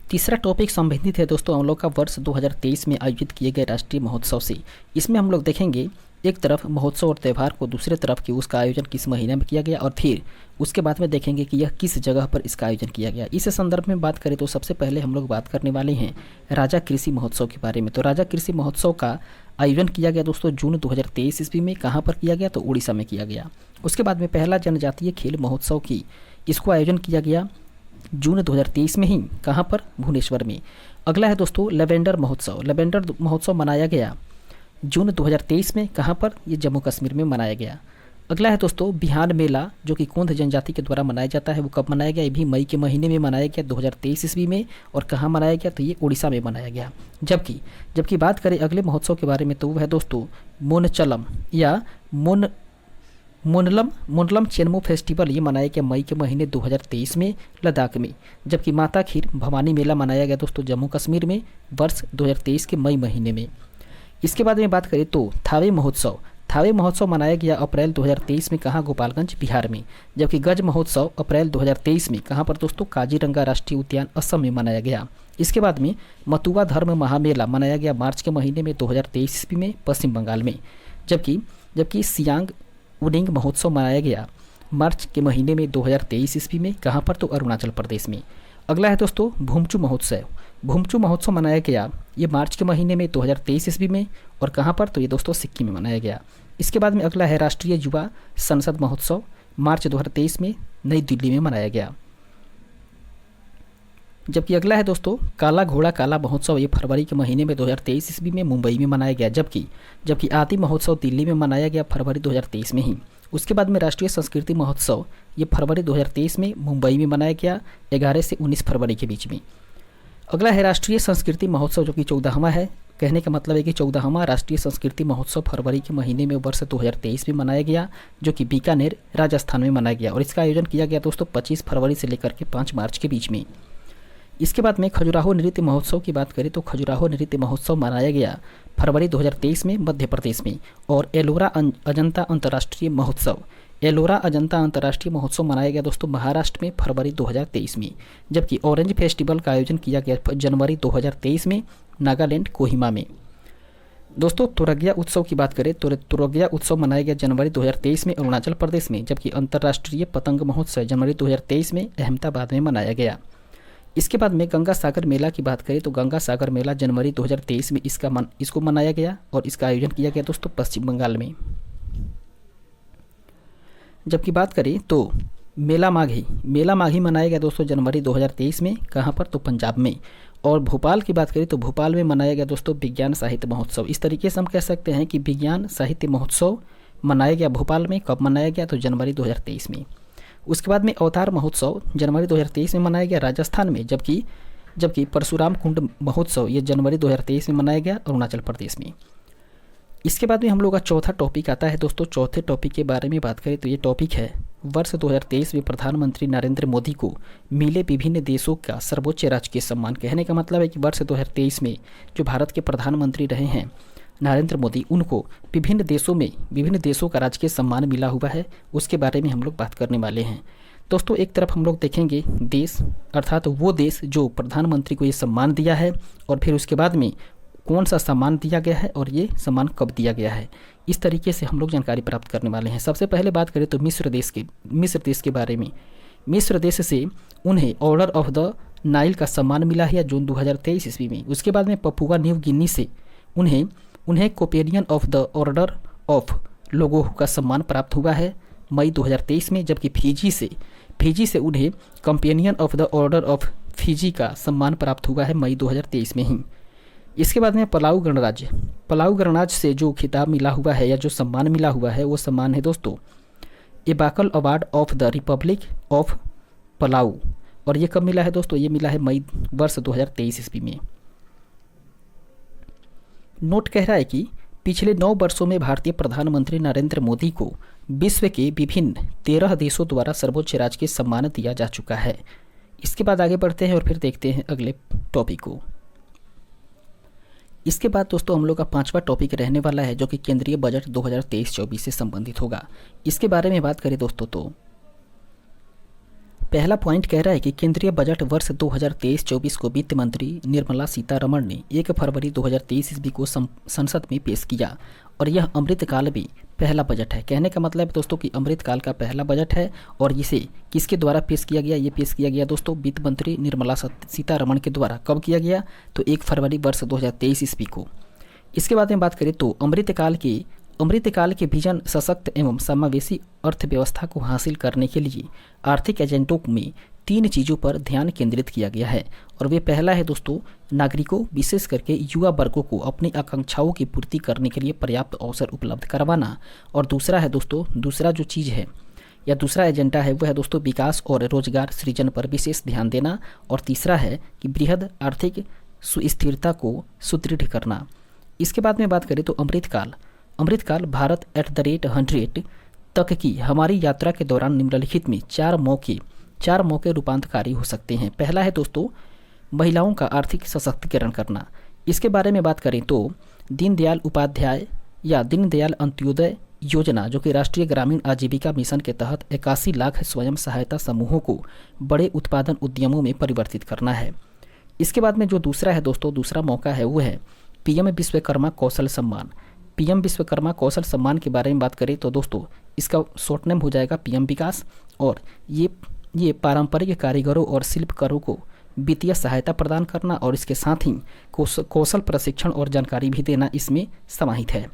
तीसरा टॉपिक संबंधित है दोस्तों हम लोग का वर्ष 2023 में आयोजित किए गए राष्ट्रीय महोत्सव से। इसमें हम लोग देखेंगे एक तरफ महोत्सव और त्यौहार को, दूसरे तरफ कि उसका आयोजन किस महीने में किया गया और फिर उसके बाद में देखेंगे कि यह किस जगह पर इसका आयोजन किया गया। इस संदर्भ में बात करें तो सबसे पहले हम लोग बात करने वाले हैं राजा कृषि महोत्सव के बारे में। तो राजा कृषि महोत्सव का आयोजन किया गया दोस्तों जून 2023 ईस्वी में। कहाँ पर किया गया तो उड़ीसा में किया गया। उसके बाद में पहला जनजातीय खेल महोत्सव की इसको आयोजन किया गया जून 2023 में ही। कहाँ पर, भुवनेश्वर में। अगला है दोस्तों लेवेंडर महोत्सव। लेवेंडर महोत्सव मनाया गया जून 2023 में। कहाँ पर, ये जम्मू कश्मीर में मनाया गया। अगला है दोस्तों बिहान मेला, जो कि कोंध जनजाति के द्वारा मनाया जाता है। वो कब मनाया गया, ये भी मई के महीने में मनाया गया 2023 ईस्वी में। और कहाँ मनाया गया तो ये उड़ीसा में मनाया गया। जबकि बात करें अगले महोत्सव के बारे में तो वो है दोस्तों मोनचलम या मोनलम चेनमो फेस्टिवल। ये मनाया गया मई के महीने 2023 में लद्दाख में। जबकि माता खीर भवानी मेला मनाया गया दोस्तों जम्मू कश्मीर में वर्ष 2023 के मई महीने में। इसके बाद में बात करें तो थावे महोत्सव मनाया गया अप्रैल 2023 में। कहाँ, गोपालगंज बिहार में। जबकि गज महोत्सव अप्रैल 2023 में कहाँ पर दोस्तों, काजीरंगा राष्ट्रीय उद्यान असम में मनाया गया। इसके बाद में मतुआ धर्म महामेला मनाया गया मार्च के महीने में 2023 ईस्वी में पश्चिम बंगाल में। जबकि सियांग उनिंग महोत्सव मनाया गया मार्च के महीने में 2023 ईस्वी में। कहाँ पर, तो अरुणाचल प्रदेश में। अगला है दोस्तों भूमचू महोत्सव मनाया गया ये मार्च के महीने में 2023 ईस्वी में। और कहाँ पर, तो ये दोस्तों सिक्किम में मनाया गया। इसके बाद में अगला है राष्ट्रीय युवा संसद महोत्सव मार्च 2023 में नई दिल्ली में मनाया गया। जबकि अगला है दोस्तों काला घोड़ा काला महोत्सव, ये फरवरी के महीने में 2023 ईस्वी में मुंबई में मनाया गया। जबकि आदि महोत्सव दिल्ली में मनाया गया फरवरी 2023 में ही। उसके बाद में राष्ट्रीय संस्कृति महोत्सव ये फरवरी 2023 में मुंबई में मनाया गया 11 से 19 फरवरी के बीच में। अगला है राष्ट्रीय संस्कृति महोत्सव जो कि 14वां है। कहने का मतलब है कि 14वां राष्ट्रीय संस्कृति महोत्सव फरवरी के महीने में वर्ष 2023 में मनाया गया, जो कि बीकानेर राजस्थान में मनाया गया। और इसका आयोजन किया गया दोस्तों 25 फरवरी से लेकर के 5 मार्च के बीच में। इसके बाद में खजुराहो नृत्य महोत्सव की बात करें तो खजुराहो नृत्य महोत्सव मनाया गया फरवरी 2023 में मध्य प्रदेश में। और एलोरा अजंता अंतर्राष्ट्रीय महोत्सव मनाया गया दोस्तों महाराष्ट्र में फरवरी 2023 में। जबकि ऑरेंज फेस्टिवल का आयोजन किया गया जनवरी 2023 में नागालैंड कोहिमा में। दोस्तों तुरगिया उत्सव की बात करें तो तुरगिया उत्सव मनाया गया जनवरी 2023 में अरुणाचल प्रदेश में, जबकि अंतर्राष्ट्रीय पतंग महोत्सव जनवरी 2023 में अहमदाबाद में मनाया गया। इसके बाद में गंगा सागर मेला की बात करें तो गंगा सागर मेला जनवरी 2023 में इसको मनाया गया और इसका आयोजन किया गया दोस्तों पश्चिम बंगाल में। जबकि बात करें तो मेला माघी मनाया गया दोस्तों जनवरी 2023 में, कहाँ पर तो पंजाब में। और भोपाल की बात करें तो भोपाल में मनाया गया दोस्तों विज्ञान साहित्य महोत्सव। इस तरीके से हम कह सकते हैं कि विज्ञान साहित्य महोत्सव मनाया गया भोपाल में। कब मनाया गया तो जनवरी 2023 में। उसके बाद में अवतार महोत्सव जनवरी 2023 में मनाया गया राजस्थान में, जबकि परशुराम कुंड महोत्सव ये जनवरी 2023 में मनाया गया अरुणाचल प्रदेश में। इसके बाद में हम लोग का चौथा टॉपिक आता है दोस्तों। चौथे टॉपिक के बारे में बात करें तो ये टॉपिक है वर्ष 2023 में प्रधानमंत्री नरेंद्र मोदी को मिले विभिन्न देशों का सर्वोच्च राजकीय सम्मान। कहने का मतलब है कि वर्ष 2023 में जो भारत के प्रधानमंत्री रहे हैं नरेंद्र मोदी, उनको विभिन्न देशों का राजकीय सम्मान मिला हुआ है। उसके बारे में हम लोग बात करने वाले हैं दोस्तों। एक तरफ हम लोग देखेंगे देश, अर्थात वो देश जो प्रधानमंत्री को ये सम्मान दिया है, और फिर उसके बाद में कौन सा सम्मान दिया गया है और ये सम्मान कब दिया गया है, इस तरीके से हम लोग जानकारी प्राप्त करने वाले हैं। सबसे पहले बात करें तो मिस्र देश के बारे में। मिस्र देश से उन्हें ऑर्डर ऑफ द नाइल का सम्मान मिला है जून 2023 ईस्वी में। उसके बाद में पपुआ न्यू गिनी से उन्हें कोपेनियन ऑफ द ऑर्डर ऑफ लोगोह का सम्मान प्राप्त हुआ है मई 2023 में, जबकि फिजी से उन्हें companion of the order of Fiji का सम्मान प्राप्त हुआ है मई 2023 में ही। इसके बाद में पलाऊ गणराज्य से जो खिताब मिला हुआ है या जो सम्मान मिला हुआ है वो सम्मान है दोस्तों एबाकल award of the Republic of Palau, और ये कब मिला है दोस्तों, ये मिला है मई वर्ष 2023 ईस्वी में। नोट कह रहा है कि पिछले 9 वर्षों में भारतीय प्रधानमंत्री नरेंद्र मोदी को विश्व के विभिन्न 13 देशों द्वारा सर्वोच्च राजकीय सम्मान दिया जा चुका है। इसके बाद आगे बढ़ते हैं और फिर देखते हैं अगले टॉपिक को। इसके बाद दोस्तों हम लोग का 5वां टॉपिक रहने वाला है जो कि केंद्रीय बजट 2023-24 से संबंधित होगा। इसके बारे में बात करें दोस्तों तो पहला पॉइंट कह रहा है कि केंद्रीय बजट वर्ष 2023-24 को वित्त मंत्री निर्मला सीतारमण ने 1 फरवरी 2023 ईस्वी को संसद में पेश किया, और यह अमृतकाल भी पहला बजट है। कहने का मतलब दोस्तों कि अमृतकाल का पहला बजट है, और इसे किसके द्वारा पेश किया गया, ये पेश किया गया दोस्तों वित्त मंत्री निर्मला सीतारमण के द्वारा। कब किया गया तो 1 फरवरी वर्ष 2023 ईस्वी को। इसके बाद में बात करें तो अमृतकाल के विजन सशक्त एवं समावेशी अर्थव्यवस्था को हासिल करने के लिए आर्थिक एजेंडों में 3 चीज़ों पर ध्यान केंद्रित किया गया है, और वे पहला है दोस्तों नागरिकों विशेष करके युवा वर्गों को अपनी आकांक्षाओं की पूर्ति करने के लिए पर्याप्त अवसर उपलब्ध करवाना, और दूसरा है दोस्तों दूसरा एजेंडा है वह है दोस्तों विकास और रोजगार सृजन पर विशेष ध्यान देना, और तीसरा है कि बृहद आर्थिक सुस्थिरता को सुदृढ़ करना। इसके बाद में बात करें तो अमृतकाल भारत @100 तक की हमारी यात्रा के दौरान निम्नलिखित में 4 मौके रूपांतरकारी हो सकते हैं। पहला है दोस्तों महिलाओं का आर्थिक सशक्तिकरण करना। इसके बारे में बात करें तो दीनदयाल उपाध्याय या दीनदयाल अंत्योदय योजना जो कि राष्ट्रीय ग्रामीण आजीविका मिशन के तहत 81 लाख स्वयं सहायता समूहों को बड़े उत्पादन उद्यमों में परिवर्तित करना है। इसके बाद में जो दूसरा है दोस्तों दूसरा मौका है वो है पीएम विश्वकर्मा कौशल सम्मान। पीएम विश्वकर्मा कौशल सम्मान के बारे में बात करें तो दोस्तों इसका शॉर्ट नेम हो जाएगा पीएम विकास, और ये पारंपरिक कारीगरों और शिल्पकारों को वित्तीय सहायता प्रदान करना और इसके साथ ही कौशल प्रशिक्षण और जानकारी भी देना इसमें समाहित है।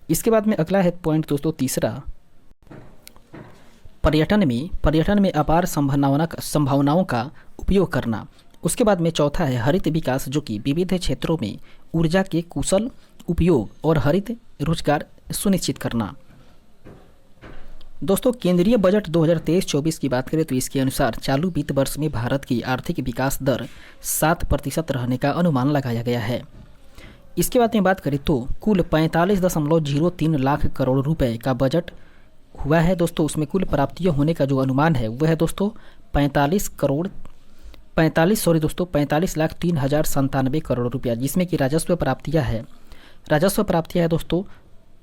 इसके बाद में अगला है पॉइंट दोस्तों तीसरा, पर्यटन में अपार संभावनाओं का उपयोग करना। उसके बाद में चौथा है हरित विकास जो कि विविध क्षेत्रों में ऊर्जा के कुशल उपयोग और हरित रोजगार सुनिश्चित करना। दोस्तों केंद्रीय बजट 2023-24 की बात करें तो इसके अनुसार चालू वित्त वर्ष में भारत की आर्थिक विकास दर 7% रहने का अनुमान लगाया गया है। इसके बाद में बात करें तो कुल 45.03 लाख करोड़ रुपए का बजट हुआ है दोस्तों। उसमें कुल प्राप्तियां होने का जो अनुमान है वह है दोस्तों 45,03,97 करोड़ रुपया, जिसमें कि राजस्व प्राप्तियां है दोस्तों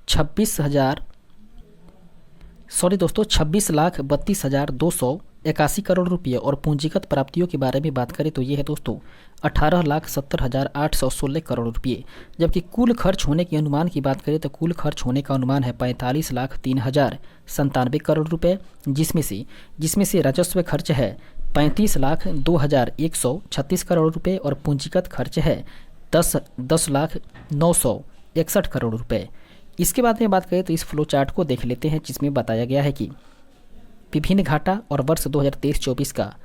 26,32,200 81 करोड़ रुपये और पूंजीगत प्राप्तियों के बारे में बात करें तो ये है दोस्तों 18,70,816 करोड़ रुपये। जबकि कुल खर्च होने के अनुमान की बात करें तो कुल खर्च होने का अनुमान है 45,03,097 करोड़ रुपये, जिसमें से राजस्व खर्च है 35,02,136 करोड़ रुपये और पूंजीगत खर्च है 10,09,61 करोड़ रुपये। इसके बाद में बात करें तो इस फ्लो चार्ट को देख लेते हैं, जिसमें बताया गया है कि विभिन्न घाटा और वर्ष 2023-24 का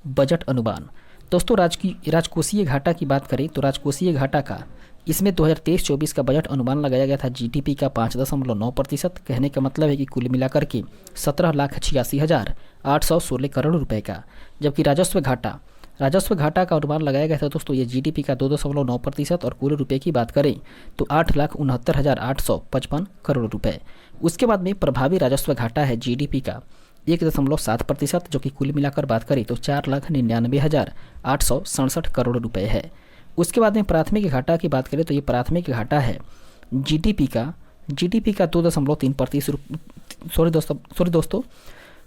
बजट अनुमान। दोस्तों राजकोषीय घाटा की बात करें तो राजकोषीय घाटा का इसमें 2023-24 का बजट अनुमान लगाया गया था जीडीपी का 5.9%। कहने का मतलब है कि कुल मिलाकर के 17,86,816 करोड़ रुपए का। जबकि राजस्व घाटा का अनुमान लगाया गया था दोस्तों ये जीडीपी का 2.9% और कुल रुपए की बात करें तो 8,69,855 करोड़ रुपए। उसके बाद में प्रभावी राजस्व घाटा है जीडीपी का 1.7%, जो कि कुल मिलाकर बात करें तो 4,99,867 करोड़ रुपए है। उसके बाद में प्राथमिक घाटा की बात करें तो ये प्राथमिक घाटा है जीडीपी का 2.3%, सॉरी दोस्तों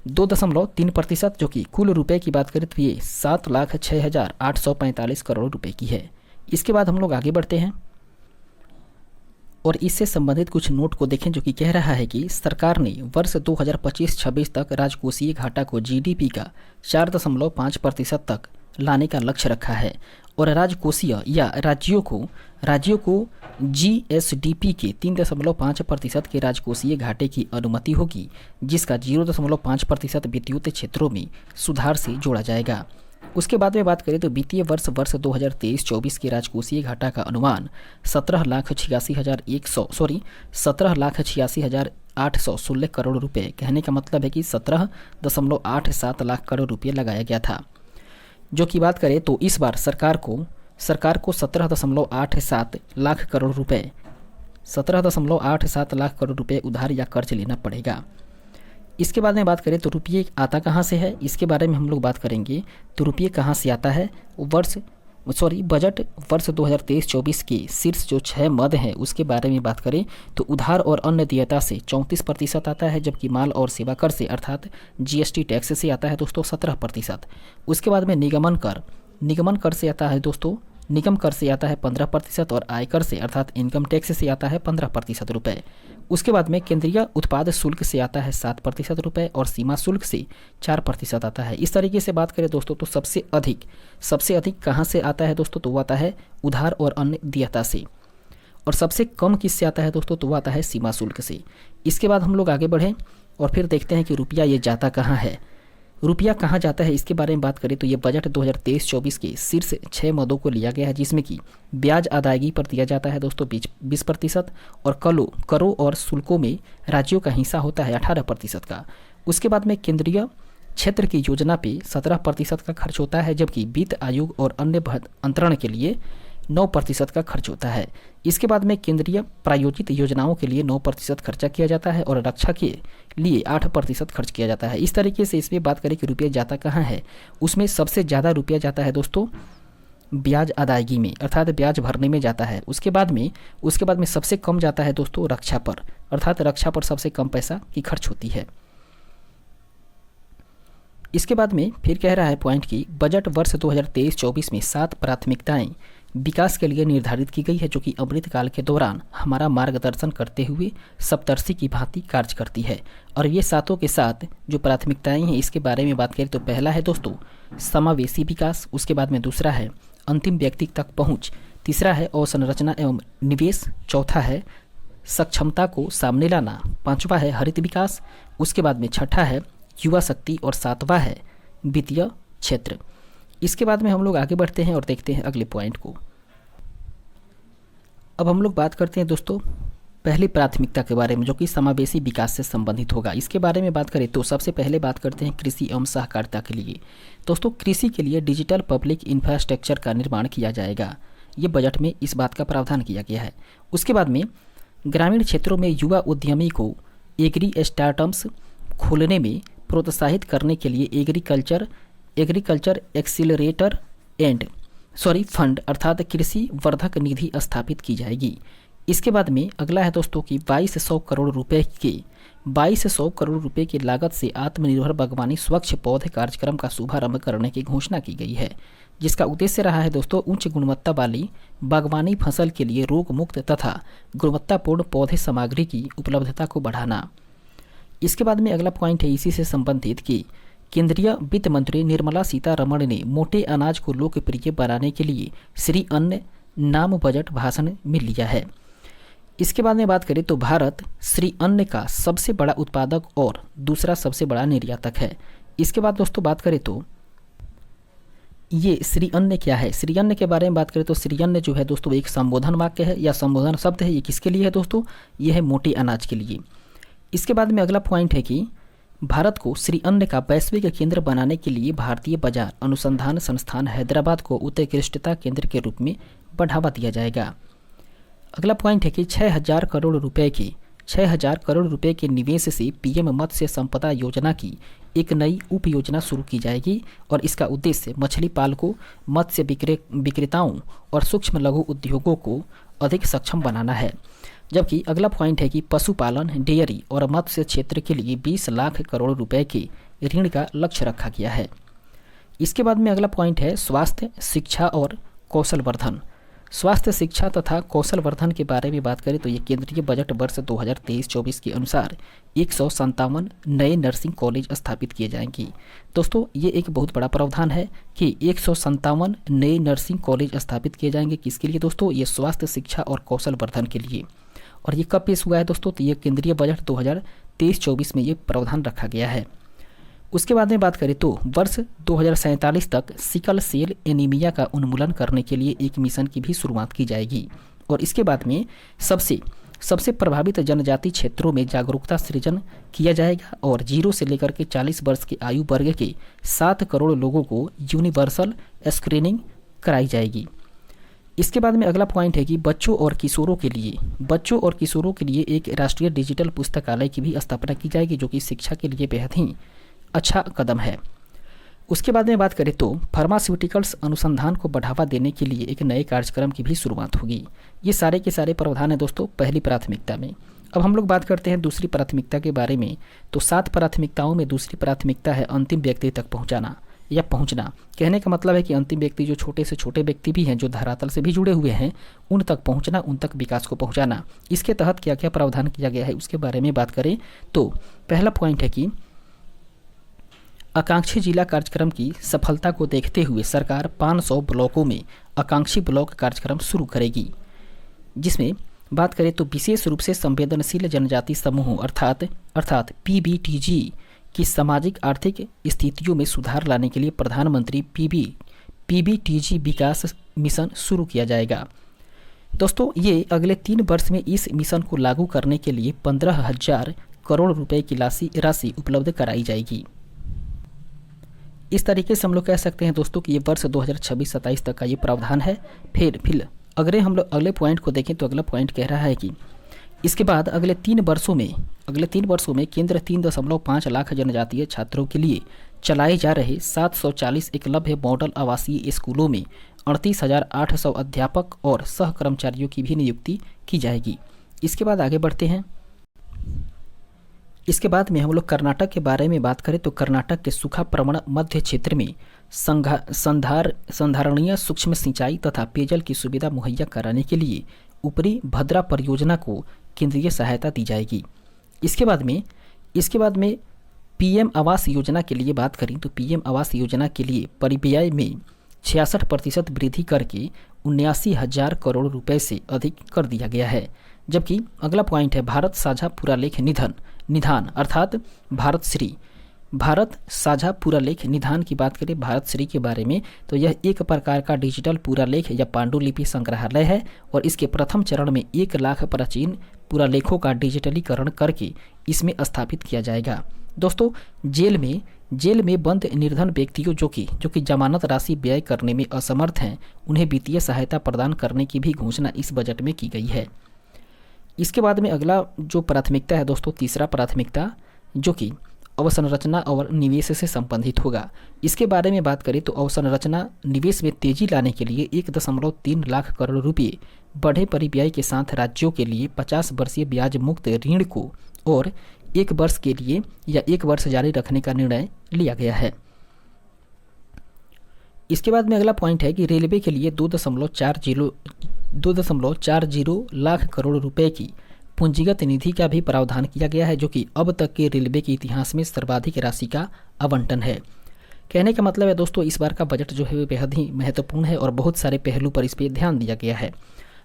2.3%, जो कि कुल रुपए की बात करें तो ये 7,06,845 करोड़ रुपए की है। इसके बाद हम लोग आगे बढ़ते हैं और इससे संबंधित कुछ नोट को देखें, जो कि कह रहा है कि सरकार ने वर्ष 2025-26 तक राजकोषीय घाटा को जीडीपी का 4.5% तक लाने का लक्ष्य रखा है और राजकोषीय या राज्यों को जीएसडीपी के 3.5% के राजकोषीय घाटे की अनुमति होगी, जिसका 0.5% विद्युत क्षेत्रों में सुधार से जोड़ा जाएगा। उसके बाद में बात करें तो वित्तीय वर्ष 2023-24 के राजकोषीय घाटा का अनुमान 17,86,816 करोड़ रुपए। कहने का मतलब है कि 17.87 लाख करोड़ रुपए लगाया गया था। जो की बात करें तो इस बार सरकार को 17.87 लाख करोड़ रुपए 17.87 लाख करोड़ रुपए उधार या कर्ज लेना पड़ेगा। इसके बाद में बात करें तो रुपये आता कहाँ से है, इसके बारे में हम लोग बात करेंगे। तो रुपये कहाँ से आता है, बजट वर्ष 2023-24 के शीर्ष जो 6 मद हैं उसके बारे में बात करें तो उधार और अन्य देयता से 34% आता है, जबकि माल और सेवा कर से अर्थात जीएसटी टैक्स से आता है दोस्तों 17%। उसके बाद में निगम कर से आता है दोस्तों, निगम कर से आता है 15% और आयकर से अर्थात इनकम टैक्स से आता है 15% रुपये। उसके बाद में केंद्रीय उत्पाद शुल्क से आता है 7% रुपये और सीमा शुल्क से 4% आता है। इस तरीके से बात करें दोस्तों तो सबसे अधिक कहाँ से आता है दोस्तों, तो वो आता है उधार और अन्य देयता से, और सबसे कम किससे आता है दोस्तों, तो वो आता है सीमा शुल्क से। इसके बाद हम लोग आगे बढ़ें और फिर देखते हैं कि रुपया ये जाता कहाँ है। रुपया कहाँ जाता है इसके बारे में बात करें तो ये बजट 2023-24 के शीर्ष 6 मदों को लिया गया है, जिसमें कि ब्याज अदायगी पर दिया जाता है दोस्तों 20% और करों और शुल्कों में राज्यों का हिस्सा होता है 18% का। उसके बाद में केंद्रीय क्षेत्र की योजना पे 17% का खर्च होता है, जबकि वित्त आयोग और अन्य अंतरण के लिए 9% का खर्च होता है। इसके बाद में केंद्रीय प्रायोजित योजनाओं के लिए 9% खर्चा किया जाता है और रक्षा के लिए 8% खर्च किया जाता है। इस तरीके से इसमें बात करें कि रुपया जाता कहाँ है, उसमें सबसे ज़्यादा रुपया जाता है दोस्तों ब्याज अदायगी में अर्थात ब्याज भरने में जाता है। उसके बाद में सबसे कम जाता है दोस्तों रक्षा पर, अर्थात रक्षा पर सबसे कम पैसा की खर्च होती है। इसके बाद में फिर कह रहा है पॉइंट की बजट वर्ष 2023-24 में 7 प्राथमिकताएं विकास के लिए निर्धारित की गई है, जो कि अमृतकाल के दौरान हमारा मार्गदर्शन करते हुए सप्तर्षि की भांति कार्य करती है। और ये सातों के साथ जो प्राथमिकताएं हैं इसके बारे में बात करें तो पहला है दोस्तों समावेशी विकास, उसके बाद में दूसरा है अंतिम व्यक्ति तक पहुंच, तीसरा है अवसंरचना एवं निवेश, चौथा है सक्षमता को सामने लाना, पांचवा है हरित विकास, उसके बाद में छठा है युवा शक्ति और सातवां है वित्तीय क्षेत्र। इसके बाद में हम लोग आगे बढ़ते हैं और देखते हैं अगले पॉइंट को। अब हम लोग बात करते हैं दोस्तों पहली प्राथमिकता के बारे में, जो कि समावेशी विकास से संबंधित होगा। इसके बारे में बात करें तो सबसे पहले बात करते हैं कृषि एवं सहकारिता के लिए। दोस्तों कृषि के लिए डिजिटल पब्लिक इंफ्रास्ट्रक्चर का निर्माण किया जाएगा, ये बजट में इस बात का प्रावधान किया गया है। उसके बाद में ग्रामीण क्षेत्रों में युवा उद्यमी को एग्री स्टार्टअप्स खोलने में प्रोत्साहित करने के लिए एग्रीकल्चर एक्सीलरेटर फंड अर्थात कृषि वर्धक निधि स्थापित की जाएगी। इसके बाद में अगला है दोस्तों कि 2200 करोड़ रुपए की लागत से आत्मनिर्भर बागवानी स्वच्छ पौधे कार्यक्रम का शुभारंभ करने की घोषणा की गई है, जिसका उद्देश्य रहा है दोस्तों उच्च गुणवत्ता वाली बागवानी फसल के लिए रोग मुक्त तथा गुणवत्तापूर्ण पौधे सामग्री की उपलब्धता को बढ़ाना। इसके बाद में अगला पॉइंट है इसी से संबंधित कि केंद्रीय वित्त मंत्री निर्मला सीतारमण ने मोटे अनाज को लोकप्रिय बनाने के लिए श्री अन्न नाम बजट भाषण में लिया है। इसके बाद में बात करें तो भारत श्री अन्न का सबसे बड़ा उत्पादक और दूसरा सबसे बड़ा निर्यातक है। इसके बाद दोस्तों बात करें तो ये श्री अन्न क्या है, श्री अन्न के बारे में बात करें तो श्री अन्न जो है दोस्तों एक संबोधन वाक्य है या संबोधन शब्द है। ये किसके लिए है दोस्तों, ये है मोटे अनाज के लिए। इसके बाद में अगला पॉइंट है कि भारत को श्री अन्न का वैश्विक केंद्र बनाने के लिए भारतीय बाजार अनुसंधान संस्थान हैदराबाद को उत्कृष्टता केंद्र के रूप में बढ़ावा दिया जाएगा। अगला पॉइंट है कि 6,000 करोड़ रुपए के निवेश से पीएम मत्स्य संपदा योजना की एक नई उप योजना शुरू की जाएगी और इसका उद्देश्य मछली पालकों, मत्स्य विक्रेताओं और सूक्ष्म लघु उद्योगों को अधिक सक्षम बनाना है। जबकि अगला पॉइंट है कि पशुपालन, डेयरी और मत्स्य क्षेत्र के लिए 20 लाख करोड़ रुपए के ऋण का लक्ष्य रखा गया है। इसके बाद में अगला पॉइंट है स्वास्थ्य, शिक्षा और कौशल वर्धन। स्वास्थ्य, शिक्षा तथा कौशल वर्धन के बारे में बात करें तो ये केंद्रीय बजट वर्ष 2023-24 के अनुसार 157 नए नर्सिंग कॉलेज स्थापित किए जाएंगे। दोस्तों ये एक बहुत बड़ा प्रावधान है कि 157 नए नर्सिंग कॉलेज स्थापित किए जाएंगे। किसके लिए दोस्तों, ये स्वास्थ्य, शिक्षा और कौशल वर्धन के लिए। और ये कब पेश हुआ है दोस्तों, तो ये केंद्रीय बजट 2023-24 में ये प्रावधान रखा गया है। उसके बाद में बात करें तो वर्ष 2047 तक सिकल सेल एनीमिया का उन्मूलन करने के लिए एक मिशन की भी शुरुआत की जाएगी। और इसके बाद में सबसे प्रभावित जनजाति क्षेत्रों में जागरूकता सृजन किया जाएगा और 0 से लेकर के 40 वर्ष की आयु वर्ग के 7 करोड़ लोगों को यूनिवर्सल स्क्रीनिंग कराई जाएगी। इसके बाद में अगला पॉइंट है कि बच्चों और किशोरों के लिए एक राष्ट्रीय डिजिटल पुस्तकालय की भी स्थापना की जाएगी, जो कि शिक्षा के लिए बेहद ही अच्छा कदम है। उसके बाद में बात करें तो फार्मास्यूटिकल्स अनुसंधान को बढ़ावा देने के लिए एक नए कार्यक्रम की भी शुरुआत होगी। ये सारे के सारे प्रावधान हैं दोस्तों पहली प्राथमिकता में। अब हम लोग बात करते हैं दूसरी प्राथमिकता के बारे में। तो 7 प्राथमिकताओं में दूसरी प्राथमिकता है अंतिम व्यक्ति तक पहुंचाना या पहुंचना। कहने का मतलब है कि अंतिम व्यक्ति जो छोटे से छोटे व्यक्ति भी हैं, जो धरातल से भी जुड़े हुए हैं, उन तक पहुंचना, उन तक विकास को पहुंचाना। इसके तहत क्या क्या प्रावधान किया गया है उसके बारे में बात करें तो पहला पॉइंट है कि आकांक्षी जिला कार्यक्रम की सफलता को देखते हुए सरकार 500 ब्लॉकों में आकांक्षी ब्लॉक कार्यक्रम शुरू करेगी, जिसमें बात करें तो विशेष रूप से संवेदनशील जनजाति समूहों अर्थात पीबीटीजी की सामाजिक आर्थिक स्थितियों में सुधार लाने के लिए प्रधानमंत्री पीबीटीजी विकास मिशन शुरू किया जाएगा। दोस्तों ये अगले 3 वर्ष में इस मिशन को लागू करने के लिए 15,000 करोड़ रुपए की राशि उपलब्ध कराई जाएगी। इस तरीके से हम लोग कह सकते हैं दोस्तों कि ये वर्ष 2026-27 तक का ये प्रावधान है। फिर अगर हम लोग अगले पॉइंट को देखें तो अगला पॉइंट कह रहा है कि इसके बाद अगले 3 वर्षों में केंद्र 3.5 लाख जनजातीय छात्रों के लिए चलाए जा रहे 740 एकलव्य मॉडल आवासीय स्कूलों में 38,800 अध्यापक और सह कर्मचारियों की भी नियुक्ति की जाएगी। इसके बाद आगे बढ़ते हैं। इसके बाद में हम लोग कर्नाटक के बारे में बात करें तो कर्नाटक के सूखा प्रवण मध्य क्षेत्र में संधारणीय सूक्ष्म सिंचाई तथा पेयजल की सुविधा मुहैया कराने के लिए ऊपरी भद्रा परियोजना को केंद्रीय सहायता दी जाएगी। इसके बाद में पीएम आवास योजना के लिए बात करें तो पीएम आवास योजना के लिए परिव्यय में 66% वृद्धि करके 79,000 करोड़ रुपए से अधिक कर दिया गया है। जबकि अगला पॉइंट है भारत साझा पुरालेख निधान अर्थात भारत साझा पुरालेख निधान की बात करें भारत श्री के बारे में तो यह एक प्रकार का डिजिटल पुरालेख या पांडुलिपि संग्रहालय है और इसके प्रथम चरण में 1 लाख प्राचीन पुरालेखों का डिजिटलीकरण करके इसमें स्थापित किया जाएगा। दोस्तों जेल में बंद निर्धन व्यक्तियों जो कि जमानत राशि व्यय करने में असमर्थ हैं, उन्हें वित्तीय सहायता प्रदान करने की भी घोषणा इस बजट में की गई है। इसके बाद में अगला जो प्राथमिकता है दोस्तों तीसरा प्राथमिकता, जो कि अवसंरचना और निवेश से संबंधित होगा। इसके बारे में बात करें तो अवसंरचना निवेश में तेजी लाने के लिए 1.3 लाख करोड़ रुपये बढ़े परिव्यय के साथ राज्यों के लिए 50 वर्षीय ब्याज मुक्त ऋण को और 1 वर्ष के लिए या 1 वर्ष जारी रखने का निर्णय लिया गया है। इसके बाद में अगला पॉइंट है कि रेलवे के लिए 2.40 लाख करोड़ रुपए की पूंजीगत निधि का भी प्रावधान किया गया है, जो कि अब तक के रेलवे के इतिहास में सर्वाधिक राशि का आवंटन है। कहने का मतलब है दोस्तों, इस बार का बजट जो है वो बेहद ही महत्वपूर्ण है और बहुत सारे पहलू पर इस पर ध्यान दिया गया है।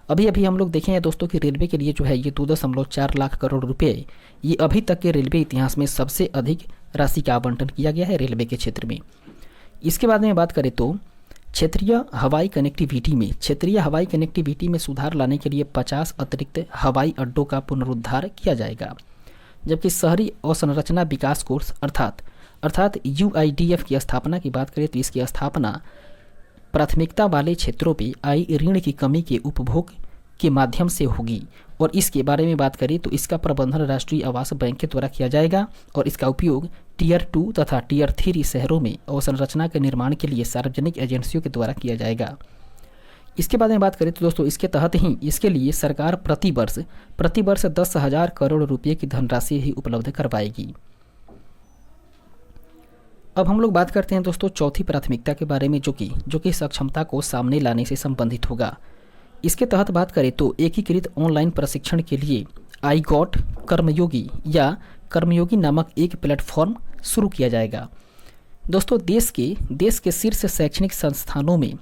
अभी अभी हम लोग देखे हैं दोस्तों कि रेलवे के लिए जो है ये 2.4 लाख करोड़ रुपए, ये अभी तक के रेलवे इतिहास में सबसे अधिक राशि का आवंटन किया गया है रेलवे के क्षेत्र में। इसके बाद में बात करें तो क्षेत्रीय हवाई कनेक्टिविटी में सुधार लाने के लिए 50 अतिरिक्त हवाई अड्डों का पुनरुद्धार किया जाएगा, जबकि शहरी अवसंरचना विकास कोष अर्थात UIDF की स्थापना की बात करें तो इसकी स्थापना प्राथमिकता वाले क्षेत्रों पे आई ऋण की कमी के उपभोग के माध्यम से होगी और इसके बारे में बात करें तो इसका प्रबंधन राष्ट्रीय आवास बैंक के द्वारा किया जाएगा और इसका उपयोग टियर 2 तथा टियर 3 शहरों में अवसंरचना के निर्माण के लिए सार्वजनिक एजेंसियों के द्वारा किया जाएगा। इसके बाद में बात करें तो दोस्तों इसके तहत ही इसके लिए सरकार प्रति वर्ष 10,000 करोड़ रुपये की धनराशि ही उपलब्ध करवाएगी। अब हम लोग बात करते हैं दोस्तों चौथी प्राथमिकता के बारे में, जो कि सक्षमता को सामने लाने से संबंधित होगा। इसके तहत बात करें तो एकीकृत ऑनलाइन प्रशिक्षण के लिए iGOT कर्मयोगी नामक एक प्लेटफॉर्म शुरू किया जाएगा। दोस्तों देश के शीर्ष शैक्षणिक संस्थानों में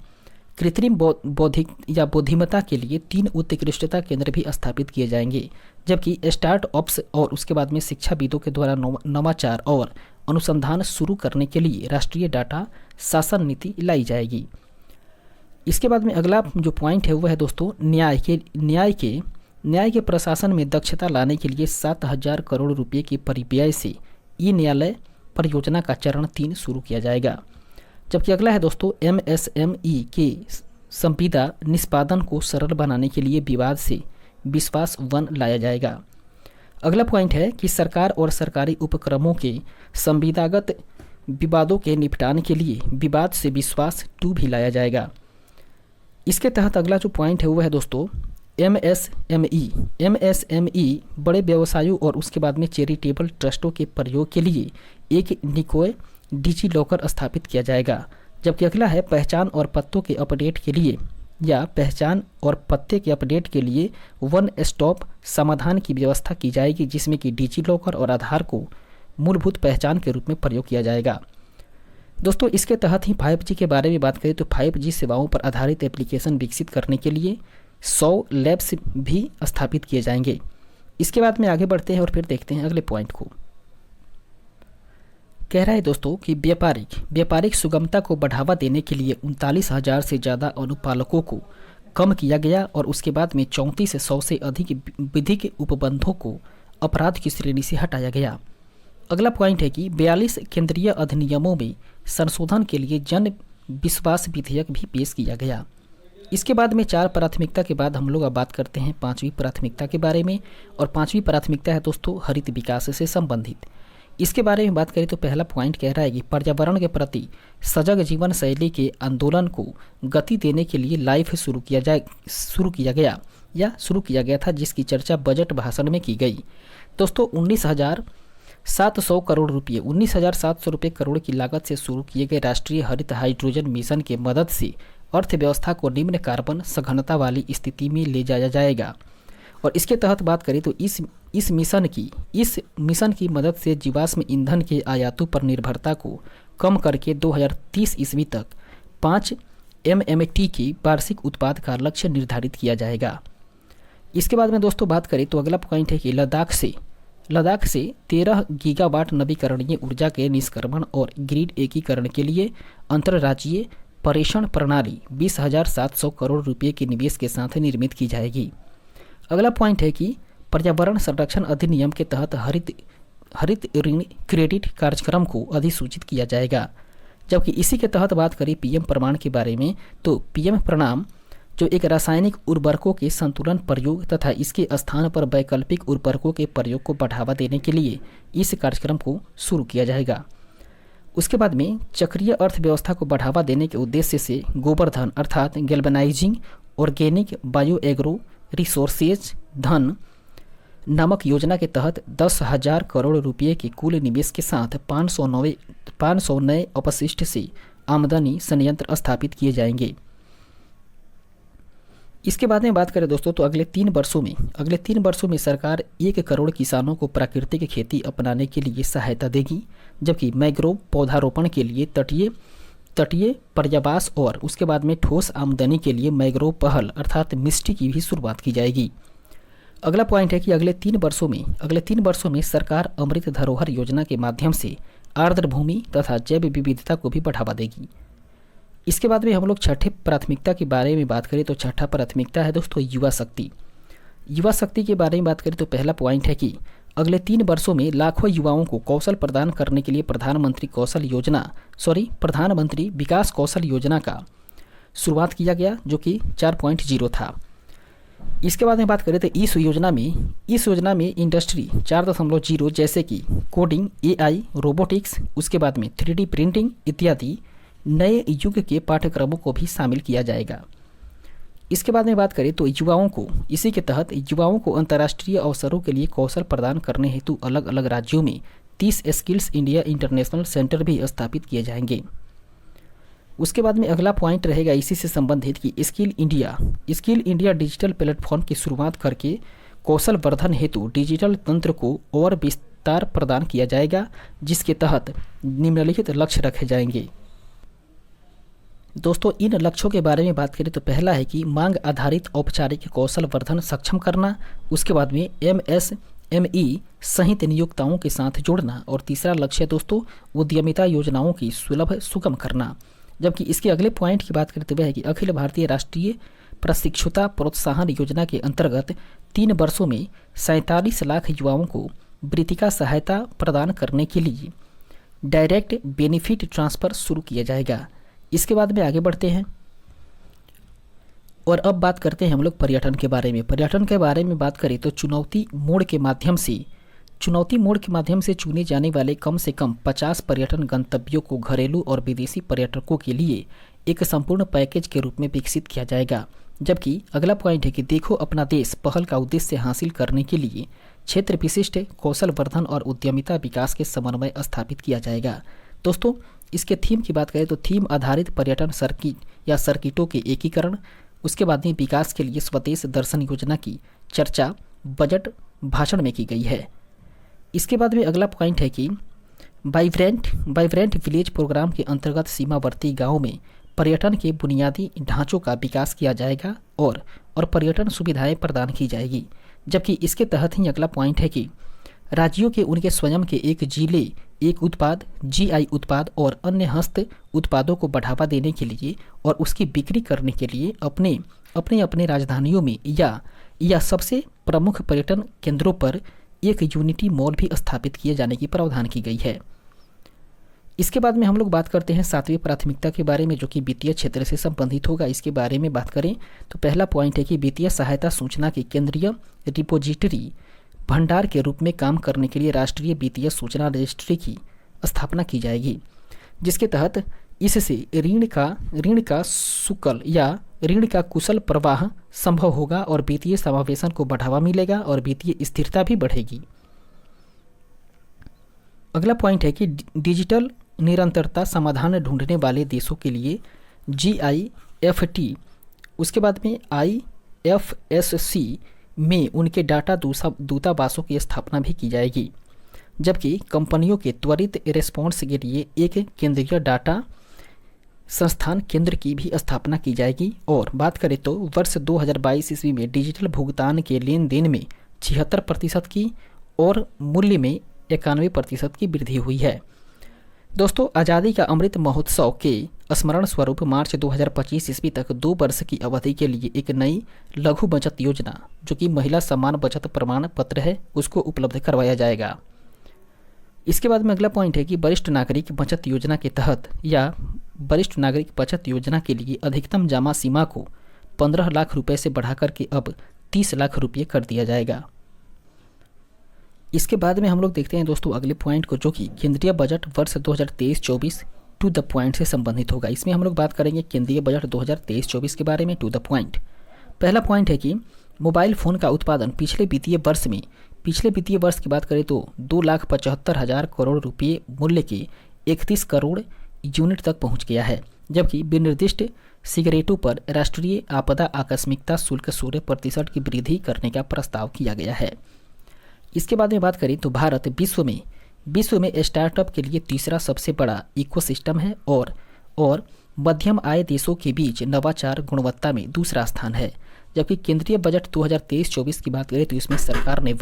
कृत्रिम बुद्धिमत्ता के लिए 3 उत्कृष्टता केंद्र भी स्थापित किए जाएंगे, जबकि स्टार्टअप्स और उसके बाद में शिक्षाविदों के द्वारा नवाचार और अनुसंधान शुरू करने के लिए राष्ट्रीय डाटा शासन नीति लाई जाएगी। इसके बाद में अगला जो पॉइंट है वह है दोस्तों न्याय के प्रशासन में दक्षता लाने के लिए 7,000 करोड़ रुपये के परिव्यय से ई न्यायालय परियोजना का चरण 3 शुरू किया जाएगा। जबकि अगला है दोस्तों MSME के संविदा निष्पादन को सरल बनाने के लिए विवाद से विश्वास 1 लाया जाएगा। अगला पॉइंट है कि सरकार और सरकारी उपक्रमों के संविदागत विवादों के निपटान के लिए विवाद से विश्वास 2 भी लाया जाएगा। इसके तहत अगला जो पॉइंट है वह है दोस्तों MSME बड़े व्यवसायों और उसके बाद में चैरिटेबल ट्रस्टों के प्रयोग के लिए एक निकोय डिजी लॉकर स्थापित किया जाएगा। जबकि अगला है पहचान और पत्तों के अपडेट के लिए पहचान और पत्ते के अपडेट के लिए 1 स्टॉप समाधान की व्यवस्था की जाएगी, जिसमें कि डिजी लॉकर और आधार को मूलभूत पहचान के रूप में प्रयोग किया जाएगा। दोस्तों इसके तहत ही 5G के बारे में बात करें तो 5G सेवाओं पर आधारित एप्लीकेशन विकसित करने के लिए 100 लैब्स भी स्थापित किए जाएंगे। इसके बाद में आगे बढ़ते हैं और फिर देखते हैं अगले पॉइंट को। कह रहा है दोस्तों कि व्यापारिक सुगमता को बढ़ावा देने के लिए 39,000 से ज़्यादा अनुपालकों को कम किया गया और उसके बाद में 3400 से अधिक विधिक उपबंधों को अपराध की श्रेणी से हटाया गया। अगला पॉइंट है कि 42 केंद्रीय अधिनियमों में संशोधन के लिए जन विश्वास विधेयक भी पेश किया गया। इसके बाद में 4 प्राथमिकता के बाद हम लोग अब बात करते हैं 5वीं प्राथमिकता के बारे में, और 5वीं प्राथमिकता है दोस्तों हरित विकास से संबंधित। इसके बारे में बात करें तो पहला पॉइंट कह रहा है कि पर्यावरण के प्रति सजग जीवन शैली के आंदोलन को गति देने के लिए लाइफ शुरू किया गया था, जिसकी चर्चा बजट भाषण में की गई। दोस्तों 19,700 करोड़ की लागत से शुरू किए गए राष्ट्रीय हरित हाइड्रोजन मिशन के मदद से अर्थव्यवस्था को निम्न कार्बन सघनता वाली स्थिति में ले जाया जाएगा। और इसके तहत बात करें तो इस मिशन की मदद से जीवाश्म ईंधन के आयातों पर निर्भरता को कम करके 2030 ईस्वी तक 5 MMT की वार्षिक उत्पाद का लक्ष्य निर्धारित किया जाएगा। इसके बाद में दोस्तों बात करें तो अगला पॉइंट है कि लद्दाख से 13 गीगावाट नवीकरणीय ऊर्जा के निष्क्रमण और ग्रिड एकीकरण के लिए अंतर्राज्यीय प्रेषण प्रणाली 20,700 करोड़ रुपये के निवेश के साथ निर्मित की जाएगी। अगला पॉइंट है कि पर्यावरण संरक्षण अधिनियम के तहत हरित ऋण क्रेडिट कार्यक्रम को अधिसूचित किया जाएगा। जबकि इसी के तहत बात करें PM प्रमाण के बारे में तो PM जो एक रासायनिक उर्वरकों के संतुलन प्रयोग तथा इसके स्थान पर वैकल्पिक उर्वरकों के प्रयोग को बढ़ावा देने के लिए इस कार्यक्रम को शुरू किया जाएगा। उसके बाद में चक्रीय अर्थव्यवस्था को बढ़ावा देने के उद्देश्य से गोबरधन अर्थात galvanising organic bio agro resources धन नामक योजना के तहत 10,000 करोड़ रुपये के कुल निवेश के साथ 500 नए अपशिष्ट से आमदनी संयंत्र स्थापित किए जाएंगे। इसके बाद में बात करें दोस्तों तो अगले 3 वर्षों में सरकार 1 करोड़ किसानों को प्राकृतिक खेती अपनाने के लिए सहायता देगी, जबकि मैंग्रोव पौधारोपण के लिए तटीय पर्यावास और उसके बाद में ठोस आमदनी के लिए मैंग्रोव पहल अर्थात मिस्टी की भी शुरुआत की जाएगी। अगला पॉइंट है कि अगले 3 वर्षों में सरकार अमृत धरोहर योजना के माध्यम से आर्द्र भूमि तथा जैव विविधता को भी बढ़ावा देगी। इसके बाद में हम लोग छठे प्राथमिकता के बारे में बात करें तो छठा प्राथमिकता है दोस्तों युवा शक्ति के बारे में बात करें तो पहला पॉइंट है कि अगले 3 वर्षों में लाखों युवाओं को कौशल प्रदान करने के लिए प्रधानमंत्री विकास कौशल योजना का शुरुआत किया गया, जो कि 4.0 था। इसके बाद में बात करें तो इस योजना में इंडस्ट्री 4.0 जैसे कि कोडिंग, AI, रोबोटिक्स, उसके बाद में 3D प्रिंटिंग इत्यादि नए युग के पाठ्यक्रमों को भी शामिल किया जाएगा। इसके बाद में बात करें तो इसी के तहत युवाओं को अंतर्राष्ट्रीय अवसरों के लिए कौशल प्रदान करने हेतु अलग अलग राज्यों में 30 स्किल्स इंडिया इंटरनेशनल सेंटर भी स्थापित किए जाएंगे। उसके बाद में अगला पॉइंट रहेगा इसी से संबंधित कि स्किल इंडिया डिजिटल प्लेटफॉर्म की शुरुआत करके कौशल वर्धन हेतु डिजिटल तंत्र को और विस्तार प्रदान किया जाएगा, जिसके तहत निम्नलिखित लक्ष्य रखे जाएंगे। दोस्तों इन लक्ष्यों के बारे में बात करें तो पहला है कि मांग आधारित औपचारिक कौशल वर्धन सक्षम करना, उसके बाद में MSME सहित नियोक्ताओं के साथ जोड़ना, और तीसरा लक्ष्य दोस्तों उद्यमिता योजनाओं की सुगम करना। जबकि इसके अगले पॉइंट की बात करते हुए है कि अखिल भारतीय राष्ट्रीय प्रशिक्षुता प्रोत्साहन योजना के अंतर्गत 3 वर्षों में 47 लाख युवाओं को वृत्तिका सहायता प्रदान करने के लिए डायरेक्ट बेनिफिट ट्रांसफर शुरू किया जाएगा। इसके बाद में आगे बढ़ते हैं और अब बात करते हैं हम लोग पर्यटन के बारे में बात करें तो चुनौती मोड के माध्यम से चुने जाने वाले कम से कम 50 पर्यटन गंतव्यों को घरेलू और विदेशी पर्यटकों के लिए एक संपूर्ण पैकेज के रूप में विकसित किया जाएगा। जबकि अगला पॉइंट है कि देखो अपना देश पहल का उद्देश्य हासिल करने के लिए क्षेत्र विशिष्ट कौशल वर्धन और उद्यमिता विकास के समन्वय स्थापित किया जाएगा। दोस्तों इसके थीम की बात करें तो थीम आधारित पर्यटन सर्किट या सर्किटों के एकीकरण, उसके बाद में विकास के लिए स्वदेश दर्शन योजना की चर्चा बजट भाषण में की गई है। इसके बाद में अगला पॉइंट है कि वाइब्रेंट विलेज प्रोग्राम के अंतर्गत सीमावर्ती गांवों में पर्यटन के बुनियादी ढांचों का विकास किया जाएगा और पर्यटन सुविधाएं प्रदान की जाएगी। जबकि इसके तहत ही अगला पॉइंट है कि राज्यों के उनके स्वयं के एक जिले एक उत्पाद GI उत्पाद और अन्य हस्त उत्पादों को बढ़ावा देने के लिए और उसकी बिक्री करने के लिए अपने राजधानियों में या सबसे प्रमुख पर्यटन केंद्रों पर एक यूनिटी मॉल भी स्थापित किए जाने की प्रावधान की गई है। इसके बाद में हम लोग बात करते हैं 7वीं प्राथमिकता के बारे में, जो कि वित्तीय क्षेत्र से संबंधित होगा। इसके बारे में बात करें तो पहला पॉइंट है कि वित्तीय सहायता सूचना की केंद्रीय रिपोजिटरी भंडार के रूप में काम करने के लिए राष्ट्रीय वित्तीय सूचना रजिस्ट्री की स्थापना की जाएगी, जिसके तहत इससे ऋण का सुकल या ऋण का कुशल प्रवाह संभव होगा और वित्तीय समावेशन को बढ़ावा मिलेगा और वित्तीय स्थिरता भी बढ़ेगी। अगला पॉइंट है कि डिजिटल निरंतरता समाधान ढूंढने वाले देशों के लिए GIFT, उसके बाद में IFSC में उनके डाटा दूतावासों की स्थापना भी की जाएगी। जबकि कंपनियों के त्वरित रिस्पॉन्स के लिए एक केंद्रीय डाटा संस्थान केंद्र की भी स्थापना की जाएगी। और बात करें तो वर्ष 2022 ईस्वी में डिजिटल भुगतान के लेन देन में 76% की और मूल्य में 91% की वृद्धि हुई है। दोस्तों आज़ादी का अमृत महोत्सव के स्मरण स्वरूप मार्च 2025 ईस्वी तक 2 वर्ष की अवधि के लिए एक नई लघु बचत योजना, जो कि महिला सम्मान बचत प्रमाण पत्र है, उसको उपलब्ध करवाया जाएगा। इसके बाद में अगला पॉइंट है कि वरिष्ठ नागरिक बचत योजना के तहत या वरिष्ठ नागरिक बचत योजना के लिए अधिकतम जमा सीमा को 15 लाख रुपए से बढ़ाकर के अब 30 लाख रुपये कर दिया जाएगा। इसके बाद में हम लोग देखते हैं दोस्तों अगले पॉइंट को, जो कि केंद्रीय बजट वर्ष 2023-24 टू द पॉइंट से संबंधित होगा। इसमें हम लोग बात करेंगे केंद्रीय बजट 2023-24 के बारे में टू द पॉइंट। पहला पॉइंट है कि मोबाइल फ़ोन का उत्पादन पिछले वित्तीय वर्ष की बात करें तो 2,75,000 करोड़ रुपये मूल्य के 31 करोड़ यूनिट तक पहुंच गया है, जबकि विनिर्दिष्ट सिगरेटों पर राष्ट्रीय आपदा आकस्मिकता शुल्क 16% की वृद्धि करने का प्रस्ताव किया गया है। इसके बाद में बात करें तो भारत विश्व में स्टार्टअप के लिए तीसरा सबसे बड़ा इकोसिस्टम है और मध्यम आय देशों के बीच नवाचार गुणवत्ता में दूसरा स्थान है। जबकि केंद्रीय बजट 2023-24 की बात करें तो इसमें सरकार ने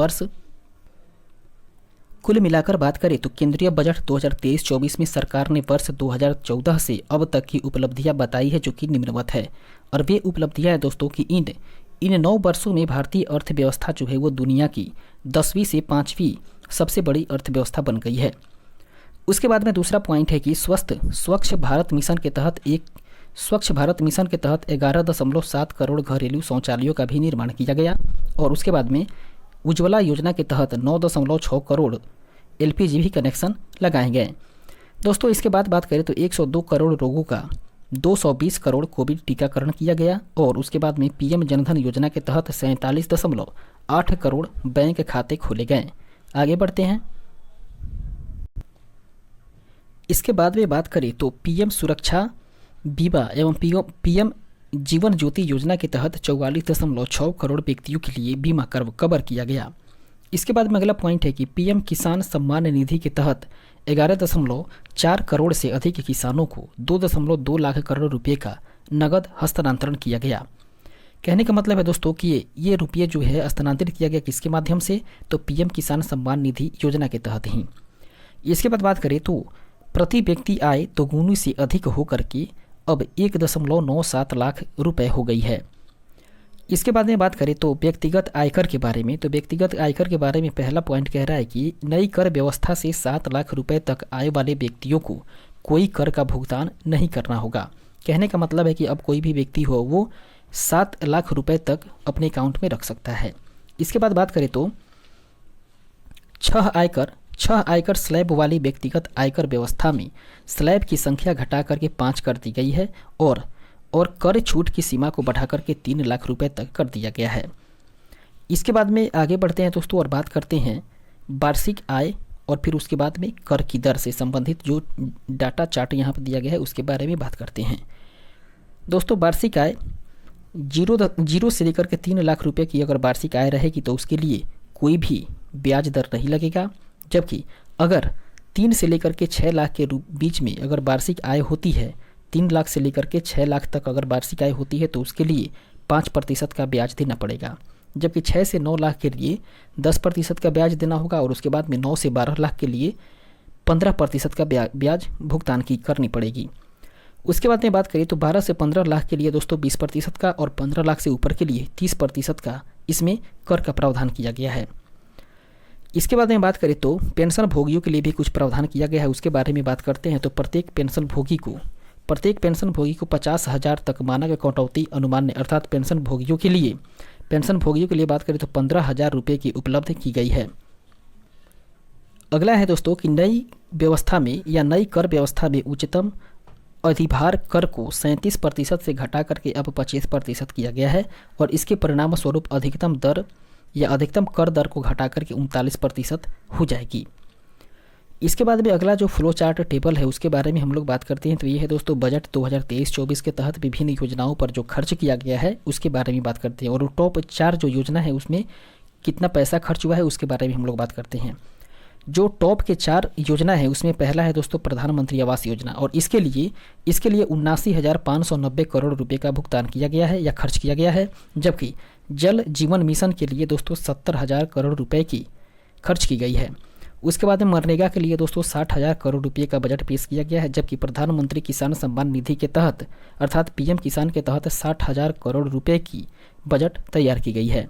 कुल मिलाकर बात करें तो केंद्रीय बजट 2023-24 में सरकार ने वर्ष 2014 से अब तक की उपलब्धियां बताई है, जो कि निम्नवत है। और वे उपलब्धियां हैं दोस्तों कि इन 9 वर्षों में भारतीय अर्थव्यवस्था जो है वो दुनिया की 10वीं से 5वीं सबसे बड़ी अर्थव्यवस्था बन गई है। उसके बाद में दूसरा पॉइंट है कि स्वच्छ भारत मिशन के तहत 11.7 करोड़ घरेलू शौचालयों का भी निर्माण किया गया। और उसके बाद में उज्ज्वला योजना के तहत 9.6 करोड़ LPG भी कनेक्शन लगाए गए। दोस्तों इसके बाद बात करें तो 102 करोड़ रोगों का 220 करोड़ कोविड टीकाकरण किया गया। और उसके बाद में PM जनधन योजना के तहत 47.8 करोड़ बैंक खाते खोले गए। आगे बढ़ते हैं। इसके बाद में बात करें तो PM सुरक्षा बीमा एवं PM जीवन ज्योति योजना के तहत 44.6 करोड़ व्यक्तियों के लिए बीमा कवर किया गया। इसके बाद में अगला पॉइंट है कि PM किसान सम्मान निधि के तहत 11.4 करोड़ से अधिक किसानों को 2.2 लाख करोड़ रुपए का नगद हस्तांतरण किया गया। कहने का मतलब है दोस्तों कि ये रुपये जो है हस्तांतरित किया गया किसके माध्यम से, तो PM किसान सम्मान निधि योजना के तहत ही। इसके बाद बात करें तो प्रति व्यक्ति आय दोगुनी से अधिक होकर के अब 1.97 लाख रुपए हो गई है। इसके बाद में बात करें तो व्यक्तिगत आयकर के बारे में, तो व्यक्तिगत आयकर के बारे में पहला पॉइंट कह रहा है कि नई कर व्यवस्था से 7 लाख रुपए तक आय वाले व्यक्तियों को कोई कर का भुगतान नहीं करना होगा। कहने का मतलब है कि अब कोई भी व्यक्ति हो वो 7 लाख रुपए तक अपने अकाउंट में रख सकता है। इसके बाद बात करें तो 6 आयकर स्लैब वाली व्यक्तिगत आयकर व्यवस्था में स्लैब की संख्या घटा करके 5 कर दी गई है और कर छूट की सीमा को बढ़ा करके 3 लाख रुपए तक कर दिया गया है। इसके बाद में आगे बढ़ते हैं दोस्तों और बात करते हैं वार्षिक आय और फिर उसके बाद में कर की दर से संबंधित जो डाटा चार्ट यहाँ पर दिया गया है उसके बारे में बात करते हैं। दोस्तों वार्षिक आय 0 से लेकर के 3 लाख रुपए की अगर वार्षिक आय रहेगी तो उसके लिए कोई भी ब्याज दर नहीं लगेगा। जबकि अगर 3 से लेकर के 6 लाख के बीच में अगर वार्षिक आय होती है, 3 लाख से लेकर के 6 लाख तक अगर वार्षिक आय होती है तो उसके लिए 5% का ब्याज देना पड़ेगा। जबकि 6 से 9 लाख के लिए 10% का ब्याज देना होगा और उसके बाद में 9 से 12 लाख के लिए 15% का ब्याज भुगतान करनी पड़ेगी। उसके बाद में बात करें तो 12 से 15 लाख के लिए दोस्तों 20% का और 15 लाख से ऊपर के लिए 30% का इसमें कर का प्रावधान किया गया है। इसके बाद में बात करें तो पेंशन भोगियों के लिए भी कुछ प्रावधान किया गया है, उसके बारे में बात करते हैं। तो प्रत्येक पेंशन भोगी को 50,000 तक मानक कटौती अनुमान अर्थात पेंशन भोगियों के लिए बात करें तो 15,000 रुपये की उपलब्ध की गई है। अगला है दोस्तों कि नई कर व्यवस्था में उच्चतम अधिभार कर को 37% से घटा करके अब 25% किया गया है और इसके परिणाम स्वरूप अधिकतम कर दर को घटा करके 39% हो जाएगी। इसके बाद में अगला जो फ्लो चार्ट टेबल है उसके बारे में हम लोग बात करते हैं। तो ये है दोस्तों बजट 2023-24 के तहत विभिन्न योजनाओं पर जो खर्च किया गया है उसके बारे में बात करते हैं और टॉप 4 जो योजना है उसमें कितना पैसा खर्च हुआ है उसके बारे में हम लोग बात करते हैं। जो टॉप के 4 योजना है उसमें पहला है दोस्तों प्रधानमंत्री आवास योजना और इसके लिए 79,590 करोड़ रुपए का भुगतान किया गया है या खर्च किया गया है। जबकि जल जीवन मिशन के लिए दोस्तों 70,000 करोड़ रुपए की खर्च की गई है। उसके बाद में मनरेगा के लिए दोस्तों 60,000 करोड़ रुपए का बजट पेश किया गया है। जबकि प्रधानमंत्री किसान सम्मान निधि के तहत अर्थात PM किसान के तहत 60,000 करोड़ रुपए की बजट तैयार की गई है।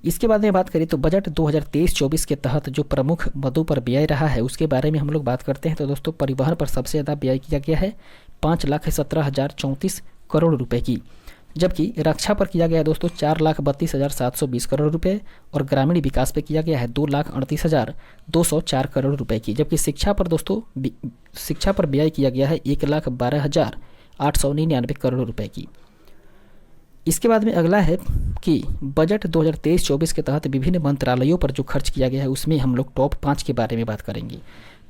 इसके बाद में बात करें तो बजट 2023-24 के तहत जो प्रमुख मदों पर व्यय रहा है उसके बारे में हम लोग बात करते हैं। तो दोस्तों परिवहन पर सबसे ज़्यादा व्यय किया गया है 5,17,034 करोड़ रुपए की, जबकि रक्षा पर किया गया है दोस्तों 4,32,720 करोड़ रुपए और ग्रामीण विकास पे किया गया है 2,38,204 करोड़ रुपए की। जबकि शिक्षा पर दोस्तों शिक्षा पर व्यय किया गया है 1,12,899 करोड़ रुपए की। इसके बाद में अगला है कि बजट 2023-24 के तहत विभिन्न मंत्रालयों पर जो खर्च किया गया है उसमें हम लोग टॉप 5 के बारे में बात करेंगे।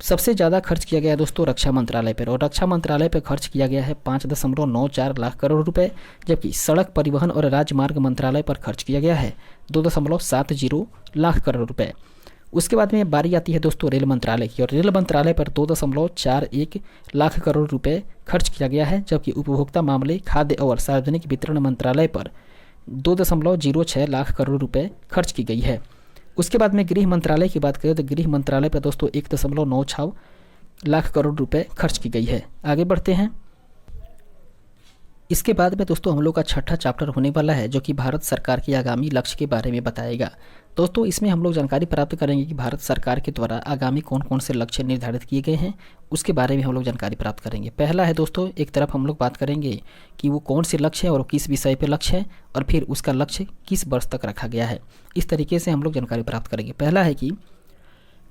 सबसे ज़्यादा खर्च किया गया है दोस्तों रक्षा मंत्रालय पर, और रक्षा मंत्रालय पर खर्च किया गया है 5.94 लाख करोड़ रुपए। जबकि सड़क परिवहन और राजमार्ग मंत्रालय पर खर्च किया गया है 2.70 लाख करोड़ रुपए। उसके बाद में बारी आती है दोस्तों रेल मंत्रालय की, और रेल मंत्रालय पर 2.41 लाख करोड़ रुपए खर्च किया गया है। जबकि उपभोक्ता मामले, खाद्य और सार्वजनिक वितरण मंत्रालय पर 2.06 लाख करोड़ रुपए खर्च की गई है। उसके बाद में गृह मंत्रालय की बात करें तो गृह मंत्रालय पर दोस्तों 1.96 लाख करोड़ रुपए खर्च की गई है। आगे बढ़ते हैं। इसके बाद में दोस्तों हम लोग का छठा चैप्टर होने वाला है जो कि भारत सरकार के आगामी लक्ष्य के बारे में बताएगा। दोस्तों इसमें हम लोग जानकारी प्राप्त करेंगे कि भारत सरकार के द्वारा आगामी कौन कौन से लक्ष्य निर्धारित किए गए हैं, उसके बारे में हम लोग जानकारी प्राप्त करेंगे। पहला है दोस्तों, एक तरफ हम लोग बात करेंगे कि वो कौन से लक्ष्य है और किस विषय पे लक्ष्य है, और फिर उसका लक्ष्य किस वर्ष तक रखा गया है। इस तरीके से हम लोग जानकारी प्राप्त करेंगे। पहला है कि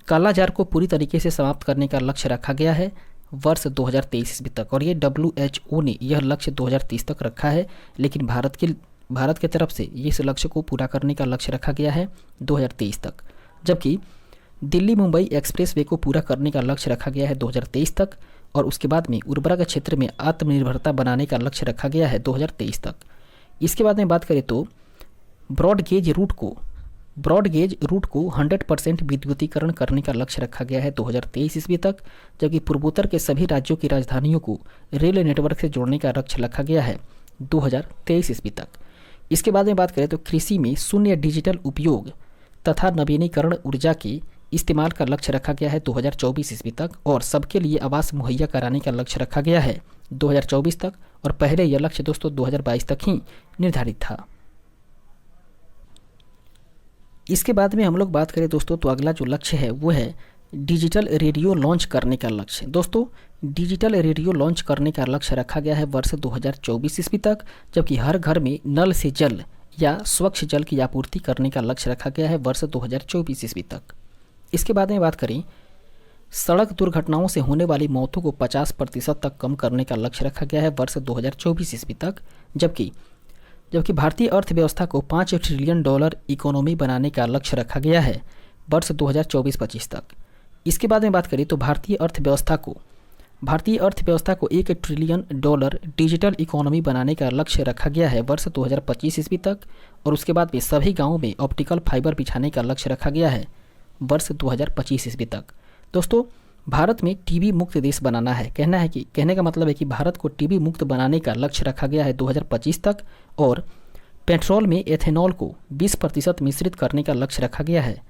कालाजार को पूरी तरीके से समाप्त करने का लक्ष्य रखा गया है वर्ष 2023 ईस्वी तक, और ये WHO ने यह लक्ष्य 2030 तक रखा है, लेकिन भारत की तरफ से इस लक्ष्य को पूरा करने का लक्ष्य रखा गया है 2023 तक। जबकि दिल्ली मुंबई एक्सप्रेस वे को पूरा करने का लक्ष्य रखा गया है 2023 तक, और उसके बाद में उर्वरक क्षेत्र में आत्मनिर्भरता बनाने का लक्ष्य रखा गया है 2023 तक। इसके बाद में बात करें तो ब्रॉड गेज रूट को 100% विद्युतीकरण करने का लक्ष्य रखा गया है 2023 ईस्वी तक। जबकि पूर्वोत्तर के सभी राज्यों की राजधानियों को रेल नेटवर्क से जोड़ने का लक्ष्य रखा गया है 2023 ईस्वी तक। इसके बाद में बात करें तो कृषि में शून्य डिजिटल उपयोग तथा नवीनीकरण ऊर्जा के इस्तेमाल का लक्ष्य रखा गया है 2024 ईस्वी तक, और सबके लिए आवास मुहैया कराने का लक्ष्य रखा गया है 2024 तक, और पहले यह लक्ष्य दोस्तों 2022 तक ही निर्धारित था। इसके बाद में हम लोग बात करें दोस्तों तो अगला जो लक्ष्य है वो है डिजिटल रेडियो लॉन्च करने का लक्ष्य। दोस्तों डिजिटल रेडियो लॉन्च करने का लक्ष्य रखा गया है वर्ष 2024 ईस्वी तक। जबकि हर घर में नल से जल या स्वच्छ जल की आपूर्ति करने का लक्ष्य रखा गया है वर्ष 2024 ईस्वी तक। इसके बाद में बात करें सड़क दुर्घटनाओं से होने वाली मौतों को 50% तक कम करने का लक्ष्य रखा गया है वर्ष 2024 ईस्वी तक। जबकि भारतीय अर्थव्यवस्था को $5 ट्रिलियन इकोनॉमी बनाने का लक्ष्य रखा गया है वर्ष 2024-25 तक। इसके बाद में बात करें तो भारतीय अर्थव्यवस्था को $1 ट्रिलियन डिजिटल इकोनॉमी बनाने का लक्ष्य रखा गया है वर्ष 2025 ईस्वी तक, और उसके बाद में सभी गाँवों में ऑप्टिकल फाइबर बिछाने का लक्ष्य रखा गया है वर्ष 2025 ईस्वी तक। दोस्तों भारत में टीबी मुक्त देश बनाना है, कहने का मतलब है कि भारत को टीबी मुक्त बनाने का लक्ष्य रखा गया है 2025 तक, और पेट्रोल में एथेनॉल को 20% मिश्रित करने का लक्ष्य रखा गया है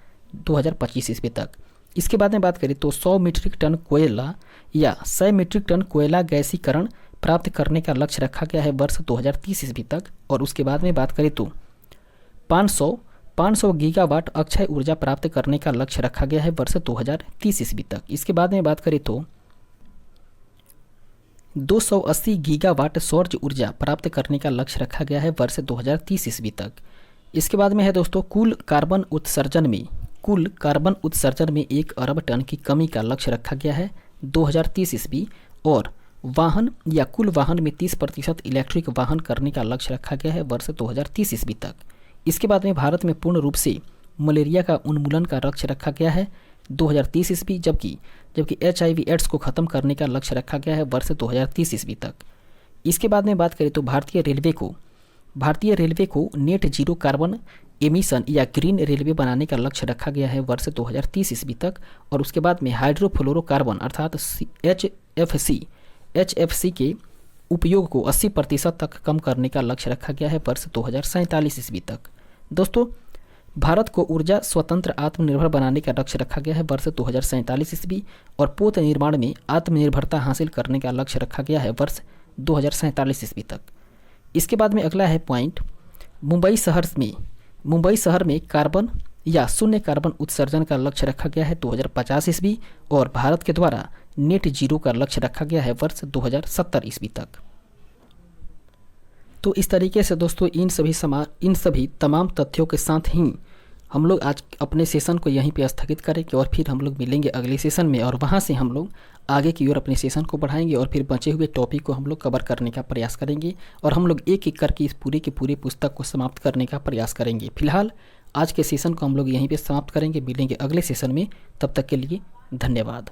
2025 ईस्वी तक। इसके बाद में बात करें तो 100 मीट्रिक टन कोयला या 100 मीट्रिक टन कोयला गैसीकरण प्राप्त करने का लक्ष्य रखा गया है वर्ष 2030 ईस्वी तक, और उसके बाद में बात करें तो 500 गीगावाट अक्षय ऊर्जा प्राप्त करने का लक्ष्य रखा गया है वर्ष 2030 ईस्वी तक। इसके बाद में बात करें तो 280 गीगावाट सौर ऊर्जा प्राप्त करने का लक्ष्य रखा गया है वर्ष 2030 ईस्वी तक। इसके बाद में है दोस्तों कुल कार्बन उत्सर्जन में 1 अरब टन की कमी का लक्ष्य रखा गया है 2030 ईस्वी, और कुल वाहन में 30% इलेक्ट्रिक वाहन करने का लक्ष्य रखा गया है वर्ष 2030 ईस्वी तक। इसके बाद में भारत में पूर्ण रूप से मलेरिया का उन्मूलन का लक्ष्य रखा गया है 2030 ईस्वी, जबकि HIV एड्स को खत्म करने का लक्ष्य रखा गया है वर्ष 2030 ईस्वी तक। इसके बाद में बात करें तो भारतीय रेलवे को नेट जीरो कार्बन एमिशन या ग्रीन रेलवे बनाने का लक्ष्य रखा गया है वर्ष 2030 ईस्वी तक, और उसके बाद में हाइड्रोफ्लोरोकार्बन अर्थात HFC के उपयोग को 80% तक कम करने का लक्ष्य रखा गया है वर्ष 2047 ईस्वी तक। दोस्तों भारत को ऊर्जा स्वतंत्र आत्मनिर्भर बनाने का लक्ष्य रखा गया है वर्ष 2047 ईस्वी, और पोत निर्माण में आत्मनिर्भरता हासिल करने का लक्ष्य रखा गया है वर्ष 2047 ईस्वी तक। इसके बाद में अगला है पॉइंट मुंबई शहर में कार्बन या शून्य कार्बन उत्सर्जन का लक्ष्य रखा गया है 2050 ईस्वी, और भारत के द्वारा नेट जीरो का लक्ष्य रखा गया है वर्ष 2070 ईस्वी तक। तो इस तरीके से दोस्तों इन सभी तमाम तथ्यों के साथ ही हम लोग आज अपने सेशन को यहीं पे स्थगित करेंगे और फिर हम लोग मिलेंगे अगले सेशन में, और वहाँ से हम लोग आगे की ओर अपने सेशन को बढ़ाएंगे और फिर बचे हुए टॉपिक को हम लोग कवर करने का प्रयास करेंगे और हम लोग एक एक करके इस पूरी की पूरी पुस्तक को समाप्त करने का प्रयास करेंगे। फिलहाल आज के सेशन को हम लोग यहीं पे समाप्त करेंगे, मिलेंगे अगले सेशन में, तब तक के लिए धन्यवाद।